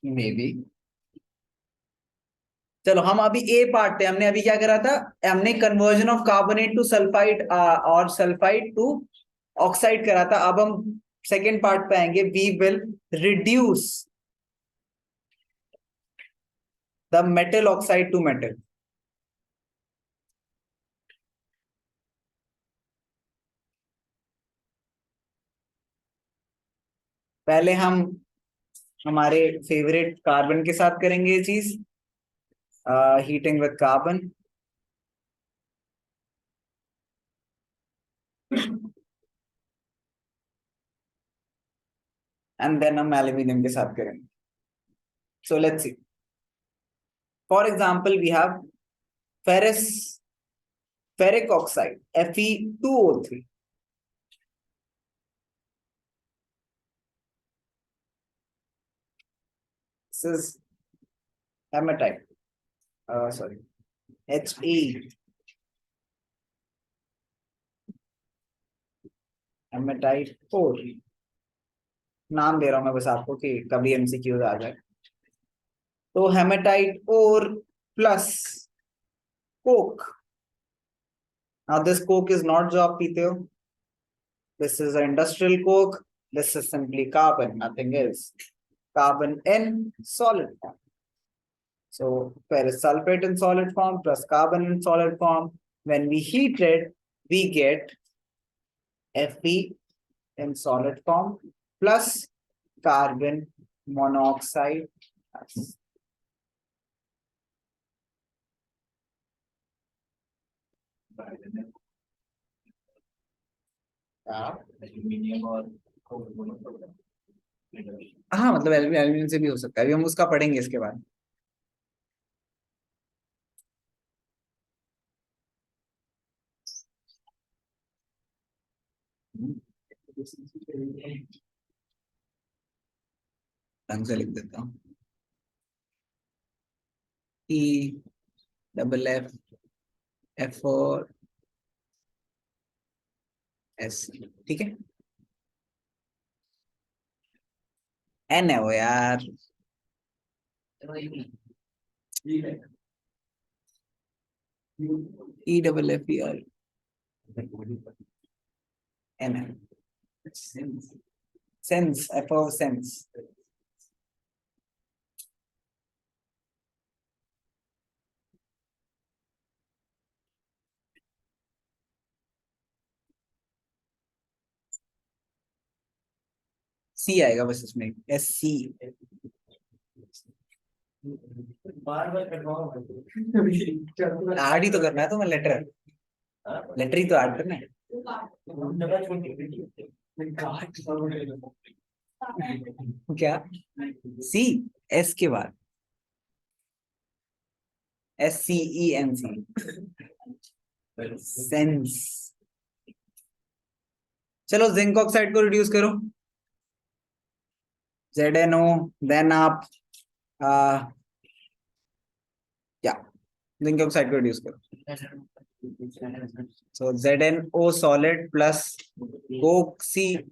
Maybe. चलो हम अभी ए पार्ट थे, हमने अभी क्या करा था? हमने conversion of carbonate to sulphide और सल्फाइड टू ऑक्साइड करा था. अब हम सेकेंड पार्ट पे आएंगे. We will reduce the metal oxide to metal. पहले हम हमारे फेवरेट कार्बन के साथ करेंगे ये चीज, heating with carbon. And then हम एल्यूमिनियम के साथ करेंगे. So let's see. For example we have ferrous ferric oxide Fe2O3. This is hematite. Sorry, He. Hematite 4. नाम दे रहा हूं मैं बस आपको कि कभी एमसीक्यूज आ जाए. तो हेमेटाइट और plus Coke. Now this Coke is not जो आप पीते हो. This is industrial Coke. This is simply carbon, nothing else. Carbon in solid form. So ferrous sulfate in solid form plus carbon in solid form. When we heat it, we get Fe in solid form plus carbon monoxide. हाँ मतलब aluminium से भी हो सकता है, अभी हम उसका पढ़ेंगे इसके बाद. ढंग से लिख देता हूँ. E double F F4 S. ठीक है. N है वो यार. E double F E R N है. Sense, F of sense. C आएगा बस इसमें, SC. ऐड ही तो करना है, तो मैं लेटर ही तो ऐड करना है. क्या? C S के बाद SCENC. सेंस. चलो जिंक ऑक्साइड को रिड्यूस करो. ZNO. देन आप या जिंक ऑक्साइड को रिड्यूस करो. So ZNO solid plus coke C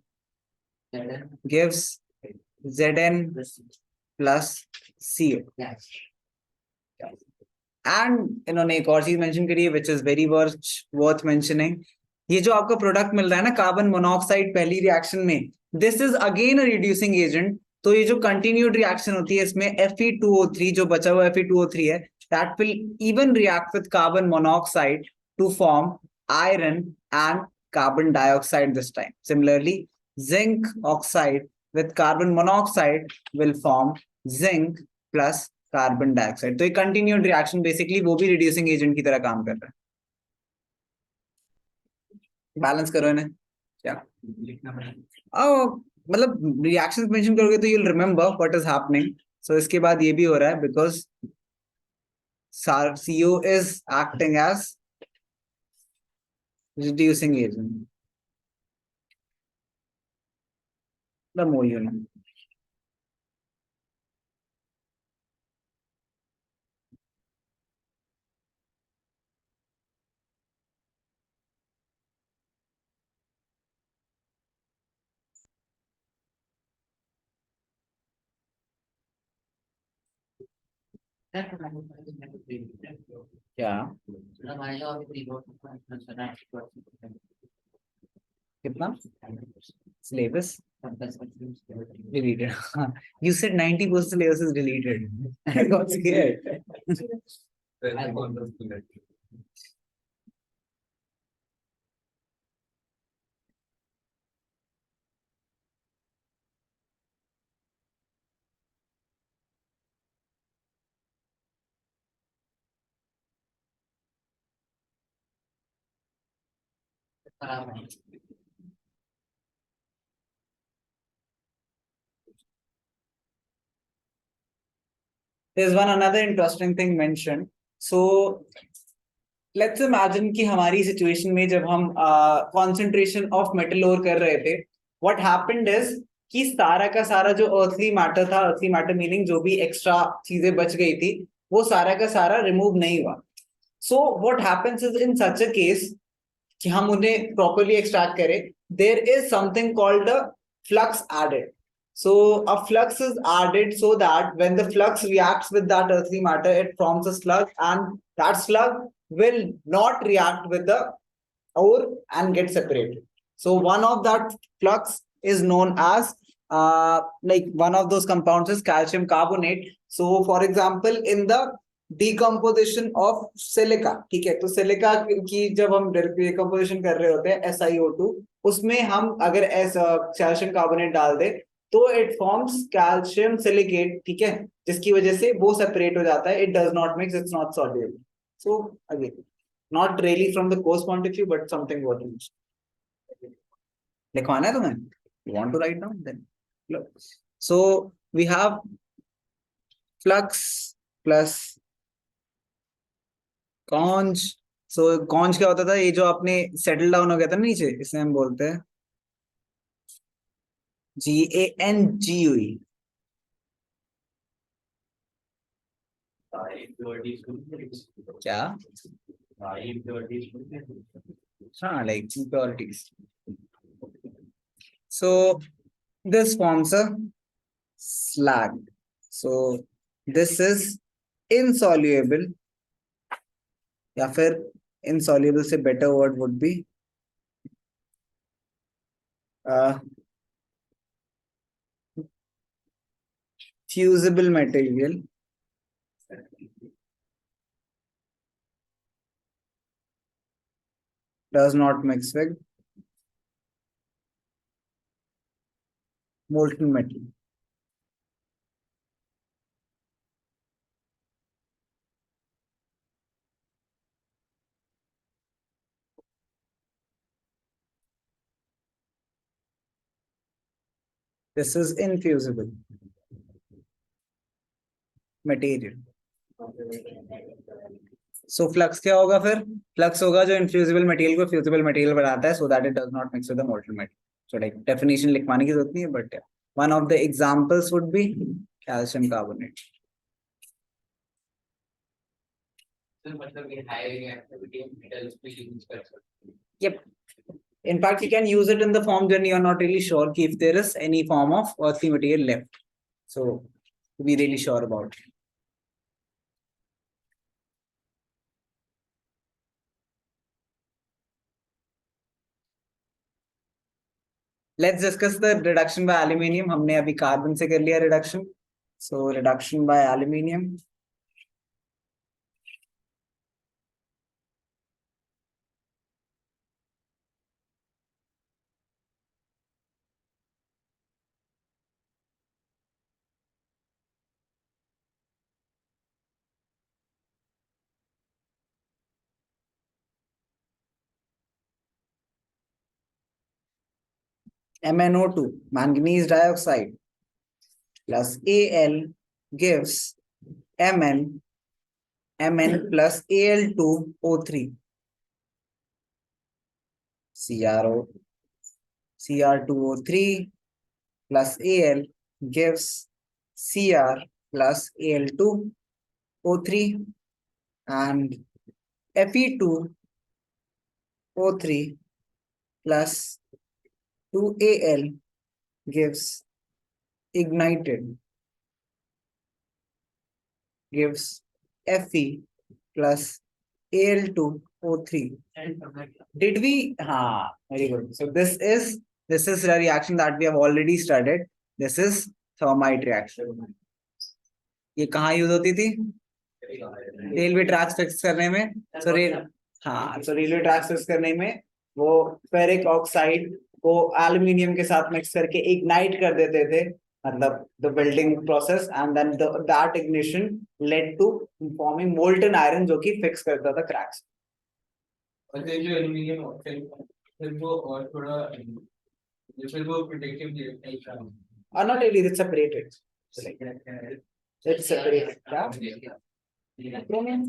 gives Zn plus CO. And इन्होंने एक और चीज मेंशन करी है which is very worth mentioning. ये जो आपको प्रोडक्ट मिल रहा है ना कार्बन मोनोऑक्साइड पहली रिएक्शन में, this is again a reducing agent. तो ये जो कंटिन्यूड रिएक्शन होती है इसमें Fe2O3 जो बचा हुआ Fe2O3 है, that will even react with carbon monoxide to form iron and carbon dioxide this time. Similarly, zinc oxide with carbon monoxide will form zinc plus carbon dioxide. तो ये continued reaction basically वो भी reducing agent की तरह काम कर रहा है. बैलेंस करो इन्हें. क्या लिखना पड़ेगा? मतलब रिएक्शंस मेंशन करोगे तो you'll remember what is happening. So इसके बाद ये भी हो रहा है because CO is acting as reducing agent. The mole unit. क्या कितना syllabus deleted? You said 90% syllabus is deleted. I got scared. There's one another interesting thing mentioned. So let's imagine कि हमारी सिचुएशन में जब हम कंसंट्रेशन ऑफ मेटल ओर कर रहे थे, what happened is कि सारा का सारा जो अर्थली मैटर था, अर्थली मैटर मीनिंग जो भी एक्स्ट्रा चीजें बच गई थी, वो सारा का सारा रिमूव नहीं हुआ. So what happens is in such a case कि हम उन्हें प्रॉपर्ली एक्सट्रैक्ट करें, there is something called a flux added. So a flux is added so that when the flux reacts with that earthy matter, it forms a slug, and that slug will not react with the ore and get separated. So one of that flux is known as like one of those compounds is calcium carbonate. So for example, in the decomposition of silica, ठीक है, तो silica की जब हम decomposition कर रहे होते हैं SiO2, उसमें हम अगर कैल्शियम कार्बोनेट डाल दे तो इट फॉर्म्स कैल्शियम सिलिकेट, ठीक है, जिसकी वजह से वो सेपरेट हो जाता है. It does not mix, it's not soluble. So again not really from the course point of view but something what is लिखवाना है तुम्हें. You want to write down then look. So we have flux plus conj. So conj क्या होता था, ये जो आपने settle down हो गया था नीचे, इसे हम बोलते हैं GANGUE. क्या? हाँ, like impurities. So this forms a slag. So this is insoluble, या फिर insoluble से better word would be fusible material does not mix with molten metal. This is infusible material. So flux क्या होगा फिर? Flux होगा जो infusible material को fusible material बनाता है so that it does not mix with the molten metal. So like definition लिखवाने की जरूरत नहीं है, but yeah. One of the examples would be calcium carbonate. Yep. In fact, you can use it in the form when you are not really sure if there is any form of earthy material left. So to be really sure about it. Let's discuss the reduction by aluminium. हमने अभी carbon से कर लिया reduction. So reduction by aluminium. MnO2, manganese dioxide, plus Al gives Mn plus Al2O3. Cr2O3 plus Al gives Cr plus Al2O3, and Fe2O3 plus 2Al gives ignited, gives Fe plus Al2O3. Did we? Very good. So this is a reaction that we have already studied. This is thermite reaction. ये कहाँ use होती थी? Railway tracks fix करने में. सो railway tracks fix करने में वो ferric oxide को एल्यूमिनियम के साथ मिक्स करके इग्नाइट कर देते थे, मतलब the building process, and then that ignition led to forming molten iron जो कि फिक्स करता था क्रैक्स. और ये जो एल्युमिनियम ऑक्साइड फिर वो और थोड़ा फिर वो प्रोटेक्टिव टाइप का not really, it's separated. It's separated. Yeah? Chromium.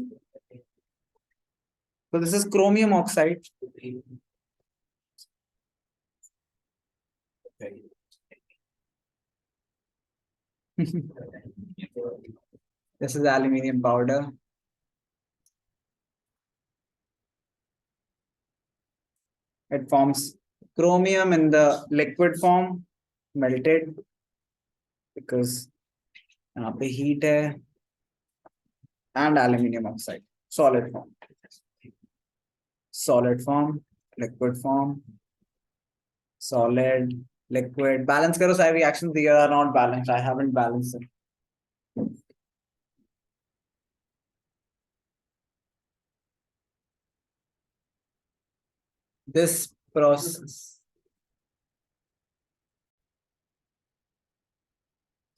So this is chromium oxide. This is aluminium powder. It forms chromium in the liquid form, melted, because यहाँ पे heat है, and aluminium oxide, solid form, liquid form, solid, liquid. Balance करो सारे reactions. These are not balanced. I haven't balanced them. This process,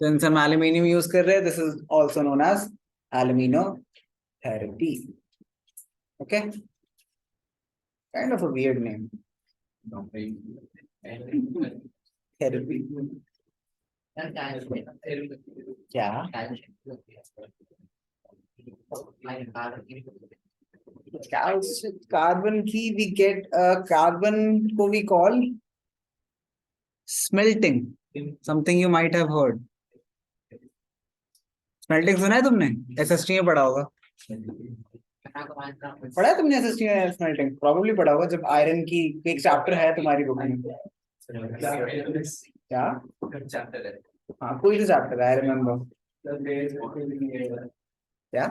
since हम aluminium use कर रहे हैं, this is also known as aluminotherapy. Okay, kind of a weird name. Therapy. क्या? Carbon की we get carbon को we call smelting. Something you might have heard. Smelting सुना है तुमने? SST में पढ़ा होगा. पढ़ा है तुमने SST में smelting? Probably पढ़ा होगा जब आयरन की एक चैप्टर है तुम्हारी बुक में. क्या? हाँ कोई तो चैप्टर है, I remember. क्या?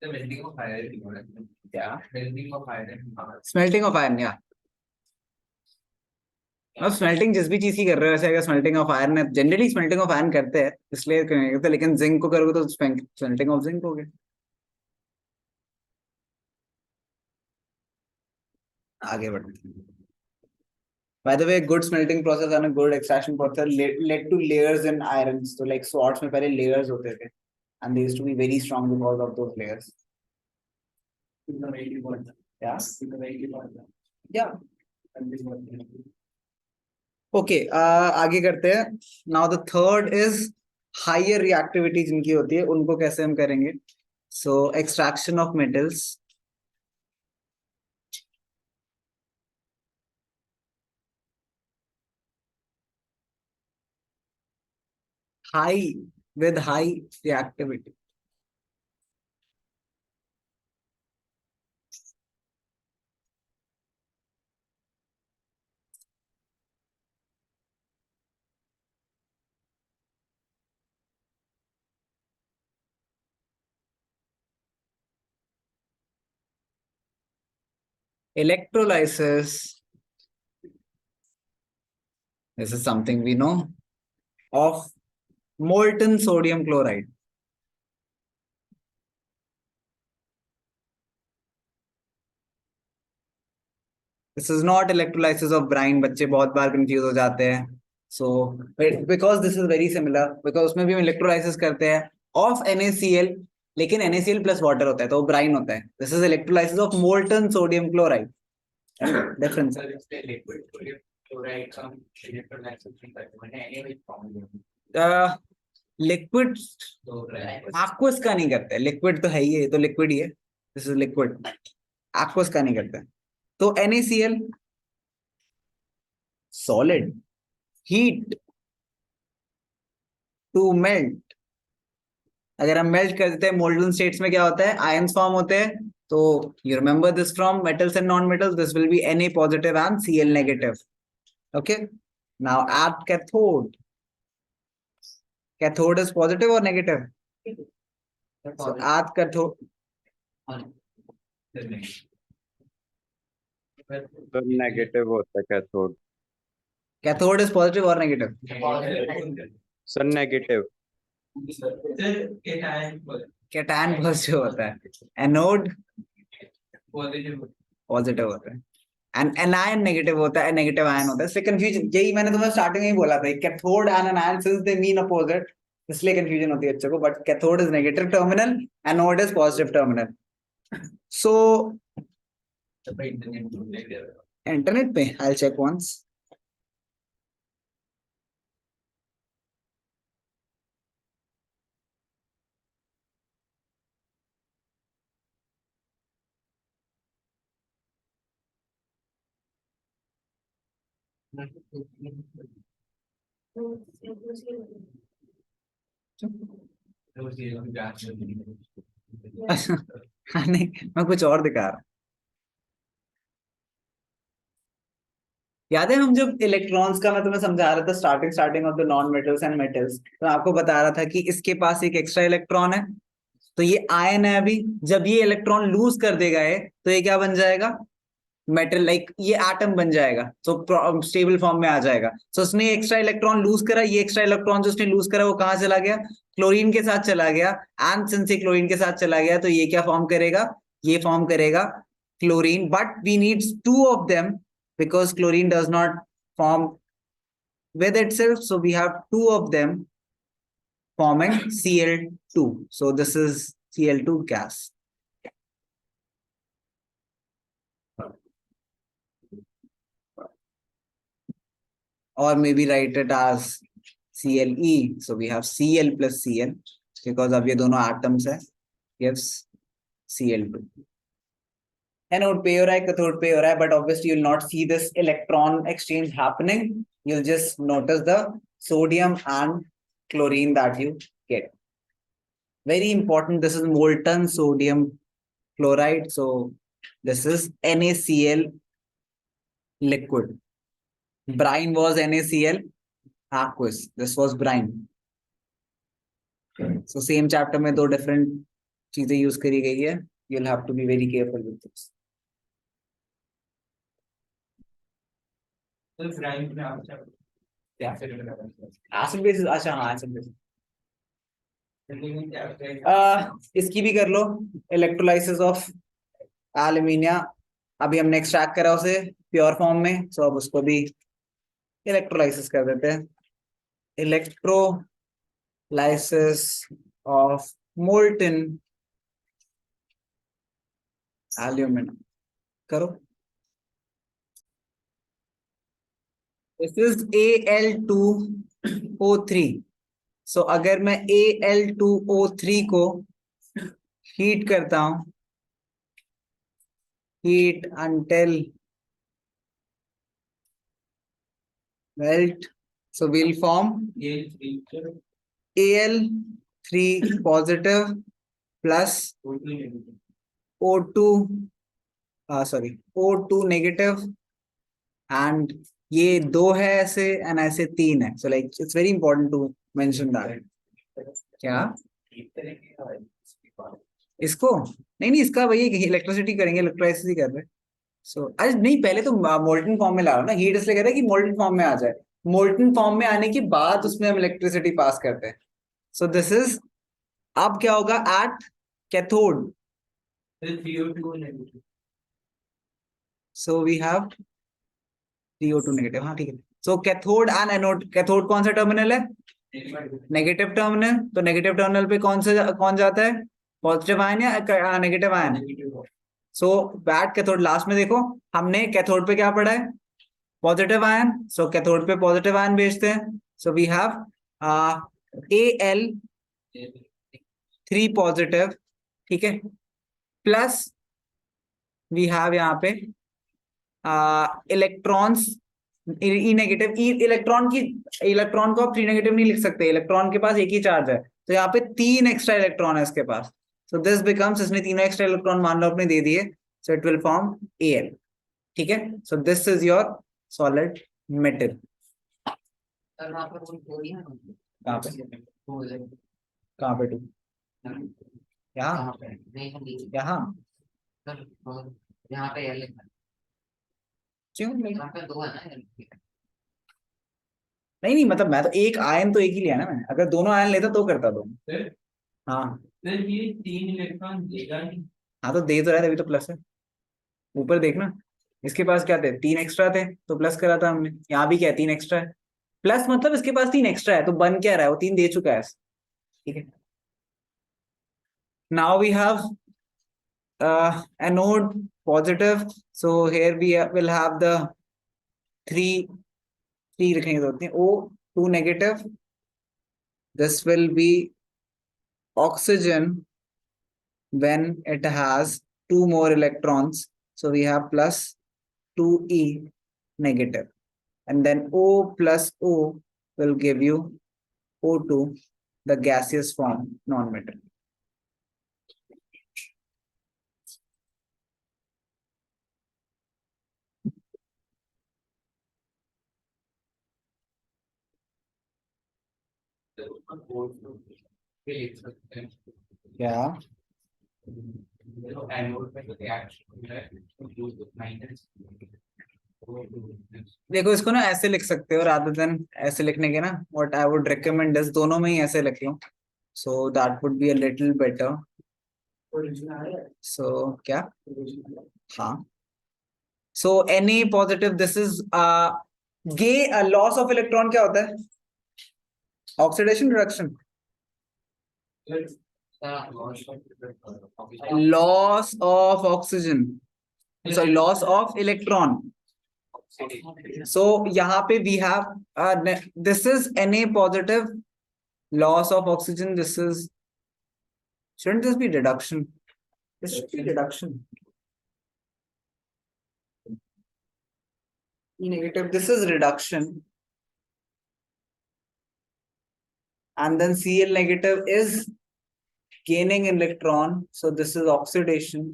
the melting of iron क्या? melting of iron Smelting of iron, yeah. अब स्मेल्टिंग जिस भी चीज की कर रहे हो, वैसे अगर स्मेल्टिंग ऑफ आयरन है, जनरली स्मेल्टिंग ऑफ आयरन करते हैं, इसलिए नहीं करते, लेकिन जिंक को करोगे तो स्मेल्टिंग ऑफ जिंक हो गया. आगे बढ़ते हैं. By the way, good smelting process and a good extraction process led to layers in irons. So like swords में पहले layers होते थे, and they used to be very strong because of those layers. Yeah. Yeah. Okay. आगे करते हैं. Now the third is higher reactivity जिनकी होती है, उनको कैसे हम करेंगे? So extraction of metals. High, with high reactivity. electrolysis, this is something we know, of molten sodium chloride. This is not electrolysis of brine. बच्चे बहुत बार confuse हो जाते हैं. So because this is very similar, because उसमें भी हम electrolysis करते हैं of NaCl, लेकिन NaCl plus water होता है तो वो brine होता है. This is electrolysis of molten sodium chloride. Difference. Liquid aqueous का नहीं करते. लिक्विड तो है ही है, तो लिक्विड ही है. This is liquid. aqueous का नहीं करते. तो NaCl solid heat to melt. अगर हम मेल्ट कर देते हैं मोल्टन स्टेट्स में क्या होता है, आयंस फॉर्म होते हैं. तो you remember this from metals and non metals, this will B Na positive and Cl negative. Okay, now at cathode. Cathode is positive or negative? So at cathode, तो negative होता है cathode. cathode is positive or negative? Sir negative. Cation positive होता है. Anode positive होता है. And anion negative होता है, negative ion होता है. इसलिए confusion, यही मैंने तुम्हें स्टार्टिंग में ही बोला था, cathode and an ion since they mean opposite, इसलिए confusion होती है बच्चों को. But cathode is negative terminal, anode is positive terminal. So internet पे I'll check once. नहीं, मैं कुछ और दिखा रहा. याद है हम जब इलेक्ट्रॉन्स का मैं तुम्हें समझा रहा था starting of the non metals and metals, तो मैं आपको बता रहा था कि इसके पास एक एक्स्ट्रा इलेक्ट्रॉन है, तो ये आयन है. अभी जब ये इलेक्ट्रॉन लूज कर देगा है, तो ये क्या बन जाएगा, मेटल. लाइक ये एटम बन जाएगा, तो स्टेबल फॉर्म में आ जाएगा. तो उसने एक्स्ट्रा इलेक्ट्रॉन लूज करा, ये एक्स्ट्रा इलेक्ट्रॉन जो उसने लूज करा वो कहाँ चला गया, क्लोरीन के साथ चला गया. एंड सिंस ये क्लोरीन के साथ चला गया, तो ये क्या फॉर्म करेगा, ये फॉर्म करेगा chlorine. But we needs to of them because chlorine does not form with itself, so we have two of them forming Cl2. So this is Cl2 gas. Or maybe write it as Cle. So we have Cl plus Cl because अब ये दोनों atoms है, gives Cl2. Anode पे हो रहा है, cathode पे हो रहा है, but obviously you'll not see this electron exchange happening. You'll just notice the sodium and chlorine that you get. Very important, this is molten sodium chloride. So this is NaCl liquid. Brine was NaCl aqueous. This was brine. So same chapter में दो different चीजें use करी गई है. You'll have to be very careful with this. Acid basis, अच्छा हाँ acid basis. इसकी भी कर लो, इलेक्ट्रोलाइसिस ऑफ एल्यूमिनिया. अभी हमने एक्सट्रैक्ट करा उसे प्योर फॉर्म में, सो अब उसको भी इलेक्ट्रोलाइसिस कर देते हैं. इलेक्ट्रोलाइसिस ऑफ मोल्टन एल्यूमिनियम करो. This is Al2O3. So अगर मैं Al2O3 को हीट करता हूं, heat until melt, so we'll form Al3 positive plus O2 negative, and ये दो है ऐसे एंड ऐसे तीन है. So like it's very important to mention that. क्या इसको नहीं, इसका वही इलेक्ट्रिसिटी करेंगे, इलेक्ट्रोलाइसिस ही कर रहे हैं. सो अरे नहीं, पहले तो मोल्टन फॉर्म में ला रहा हूँ ना, हीट इसलिए कह रहा है कि मोल्टन फॉर्म में आ जाए। मोल्टन फॉर्म में आने के बाद उसमें हम इलेक्ट्रिसिटी पास करते हैं। सो दिस इज, अब क्या होगा at cathode? CO2 negative. So we have CO2 negative, हाँ ठीक है। So cathode and anode, cathode कौन सा टर्मिनल है? Negative terminal. तो नेगेटिव टर्मिनल पे कौन जाता है? पॉजिटिव आयन या negative ion? So but cathode, last में देखो हमने कैथोड पे क्या पढ़ा है? Positive ion. सो कैथोड पे पॉजिटिव आयन भेजते हैं। सो वी हैव Al3 पॉजिटिव, ठीक है, प्लस वी हैव यहाँ पे इलेक्ट्रॉन्स ई नेगेटिव। ई इलेक्ट्रॉन की, इलेक्ट्रॉन को आप 3 नेगेटिव नहीं लिख सकते, इलेक्ट्रॉन के पास एक ही चार्ज है, तो यहाँ पे 3 एक्स्ट्रा इलेक्ट्रॉन है इसके पास। सो दिस बिकम्स, इसने तीनों एक्स्ट्रा इलेक्ट्रॉन मान लो अपने दे दिए, so it will form Al, ठीक है। सो this is your solid metal. Sir वहाँ पर कोई थोड़ी है ना? कहाँ पे? वो है। कहाँ पे टू? यहाँ? कहाँ पे? नहीं हम नीचे। यहाँ? सर यहाँ पे L लिखा है। क्यों नहीं? यहाँ पे 2 है ना L? नहीं नहीं, मतलब मैं तो एक आयन तो एक ही लिया ना मैंने, अगर दोनों आयन लेता तो करता दो। सर हाँ सर ये 3 इलेक्ट्रॉन देगा नहीं। हाँ, तो दे तो रहा है, तभी तो प्लस है। ऊपर देखना, इसके पास क्या थे? 3 एक्स्ट्रा थे, तो प्लस करा था हमने। यहाँ भी क्या है? 3 एक्स्ट्रा है। प्लस मतलब इसके पास 3 एक्स्ट्रा है, तो बन क्या रहा है? वो 3 दे चुका है, ठीक है। Now we have anode positive, so here we will have the 3, 3 लिखेंगे तो होते हैं O2 negative, this will be oxygen when it has 2 more electrons, so we have plus 2e negative, and then O plus O will give you O2, the gaseous form non-metal. क्या? देखो इसको ना ऐसे लिख सकते हो rather than ऐसे लिखने के ना, what I would recommend is दोनों में ही ऐसे लिख लो, so that would be a little better. So क्या? हाँ, so Na positive, this is loss of electron क्या होता है? Oxidation reduction? Loss of oxygen, sorry, loss of electron. So यहाँ पे we have this is Na positive, loss of oxygen. This is, shouldn't this be reduction? This should be reduction. E negative, this is reduction, and then Cl negative is gaining electron, so this is oxidation.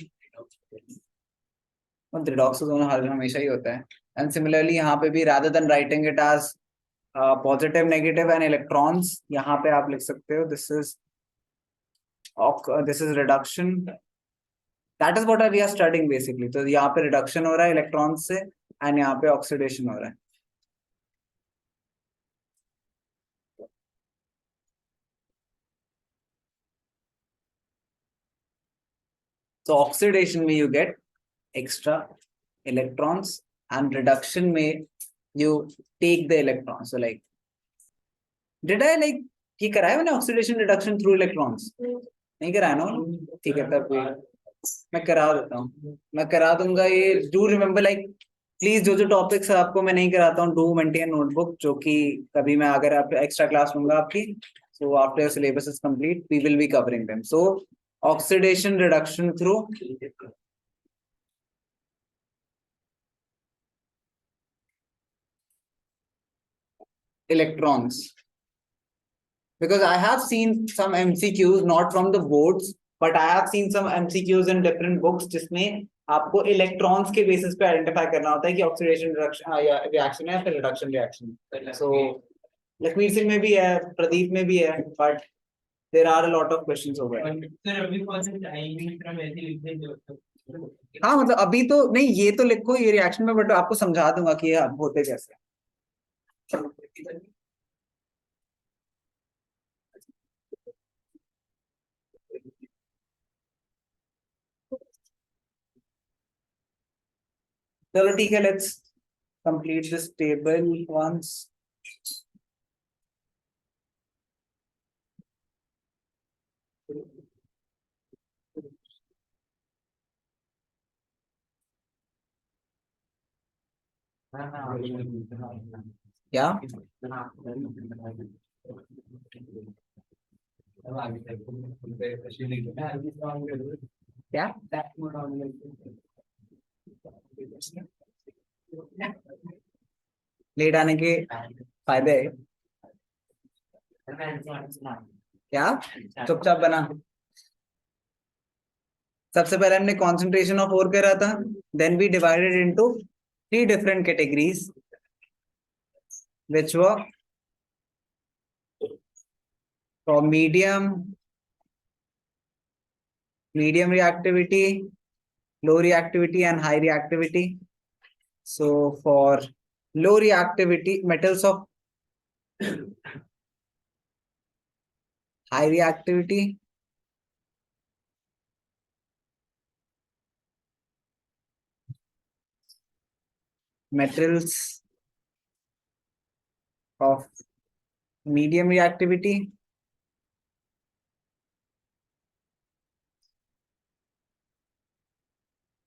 और redox तो दोनों हाल में हमेशा ही होता है. And similarly यहाँ पे भी rather than writing it as positive, negative and electrons, यहाँ पे आप लिख सकते हो this is reduction. That is what we are studying basically. तो यहाँ पे reduction हो रहा है electrons से, and यहाँ पे oxidation हो रहा है. So oxidation में you get extra electrons, and reduction में you take the electrons. So like, did I like ये कराया मैंने oxidation reduction through electrons? नहीं कराया ना? ठीक है, तब मैं करा देता हूँ, मैं करा दूंगा ये. डू रिमेम्बर लाइक प्लीज, जो जो टॉपिक्स आपको मैं नहीं कराता हूँ, डू मेंटेन नोटबुक, जो कि कभी मैं अगर आप एक्स्ट्रा क्लास लूंगा आपकी, so after syllabus is complete we will be covering them. So oxidation reduction through electrons, because I have seen some MCQs not from the boards, but I have seen some MCQs in different books जिसमें आपको electrons के basis पे identify करना होता है कि oxidation reaction है या फिर reduction reaction. So Lakhmir Singh में भी है, प्रदीप में भी है, but there are a lot of questions over. Sir अभी कौन से आएंगे फ्रॉम ऐसे लिखने जो हाँ मतलब अभी तो नहीं, ये तो लिखो ये रिएक्शन में, बट आपको समझा दूंगा कि ये होते कैसे। चलो ठीक है, let's complete this table once. क्या क्या लेट आने के फायदे क्या? चुपचाप बना। सबसे पहले हमने कॉन्सेंट्रेशन ऑफ ओर करा था, then we divided into 3 different categories which were for medium reactivity, low reactivity and high reactivity. So for low reactivity, metals of high reactivity, metals of medium reactivity,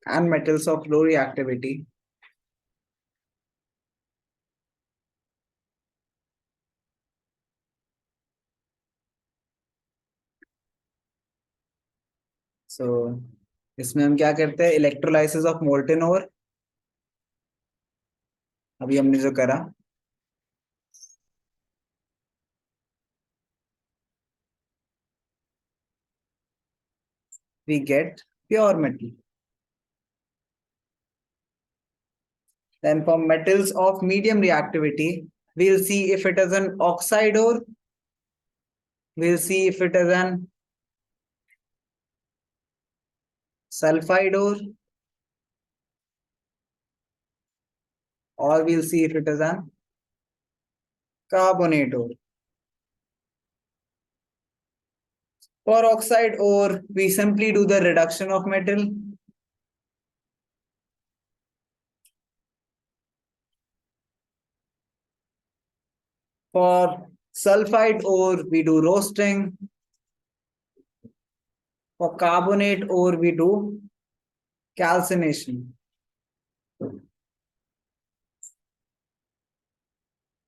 and metals of low reactivity. So इसमें हम क्या करते हैं, electrolysis of molten ओर, अभी हमने जो करा, we get pure metal. Then for metals of medium reactivity, we'll see if it is an oxide ore, we'll see if it is an sulfide ore, or we'll see if it is an carbonate ore. For oxide ore, we simply do the reduction of metal. For sulfide ore, we do roasting. For carbonate ore, we do calcination.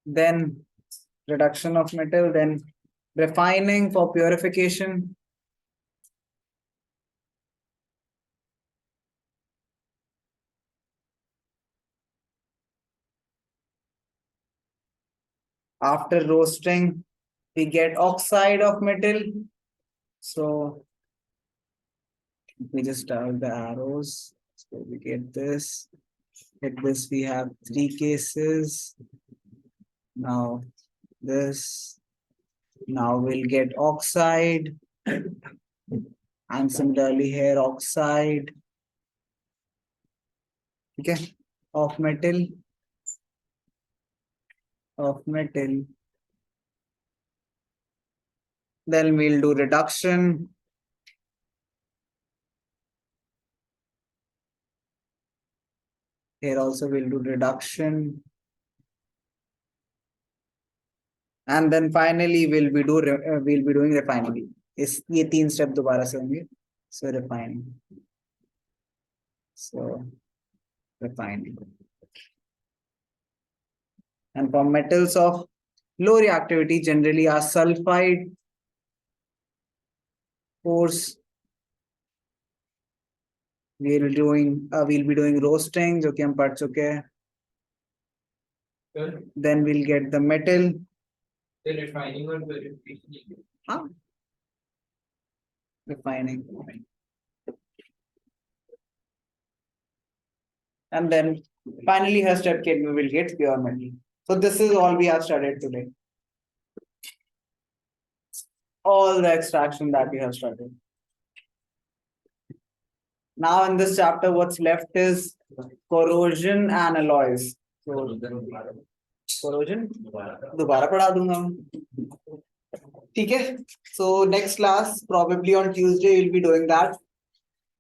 Then reduction of metal, then refining for purification. After roasting, we get oxide of metal. So we just start the arrows. So we get this. At this, we have 3 cases. Now this. Now we'll get oxide. And similarly here oxide. Okay, of metal. Of metal. Then we'll do reduction. Here also we'll do reduction. And then finally we'll be doing refining. ये 3 step दोबारा से होंगे. So refining. So refining. And for metals of low reactivity generally are sulfide ores. We'll be doing roasting, जो कि हम पढ़ चुके हैं. Then we'll get the metal. The refining or purification. Huh? Refining. And then finally her step K, we will get pure metal. So this is all we have studied today. All the extraction that we have studied. Now in this chapter, what's left is corrosion and alloys. So, corrosion दोबारा पढ़ा दूंगा मैं. ठीक है. So next class probably on Tuesday we'll be doing that.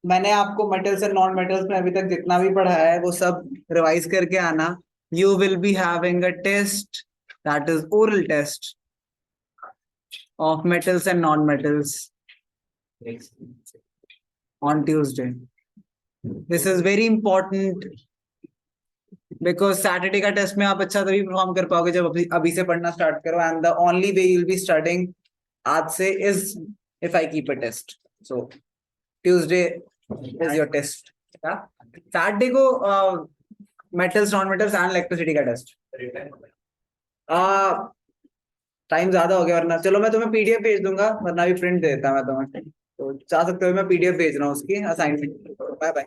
मैंने आपको metals and non metals में अभी तक जितना भी पढ़ा है वो सब रिवाइज करके आना. You will be having a test, that is oral test of metals and non-metals on Tuesday. This is very important because Saturday का टेस्ट में आप अच्छा तभी परफॉर्म कर पाओगे जब अभी से पढ़ना स्टार्ट करो. And the only way you'll be studying आज से is if I keep a test. So Tuesday is your test. Saturday को metals, non-metals and electricity का टेस्ट. टाइम ज्यादा हो गया वरना चलो मैं तुम्हें पीडीएफ भेज दूंगा वरना भी प्रिंट दे देता मैं तुम्हें. तो चाह सकते हो मैं पीडीएफ भेज रहा हूँ उसकी असाइनमेंट. Bye bye.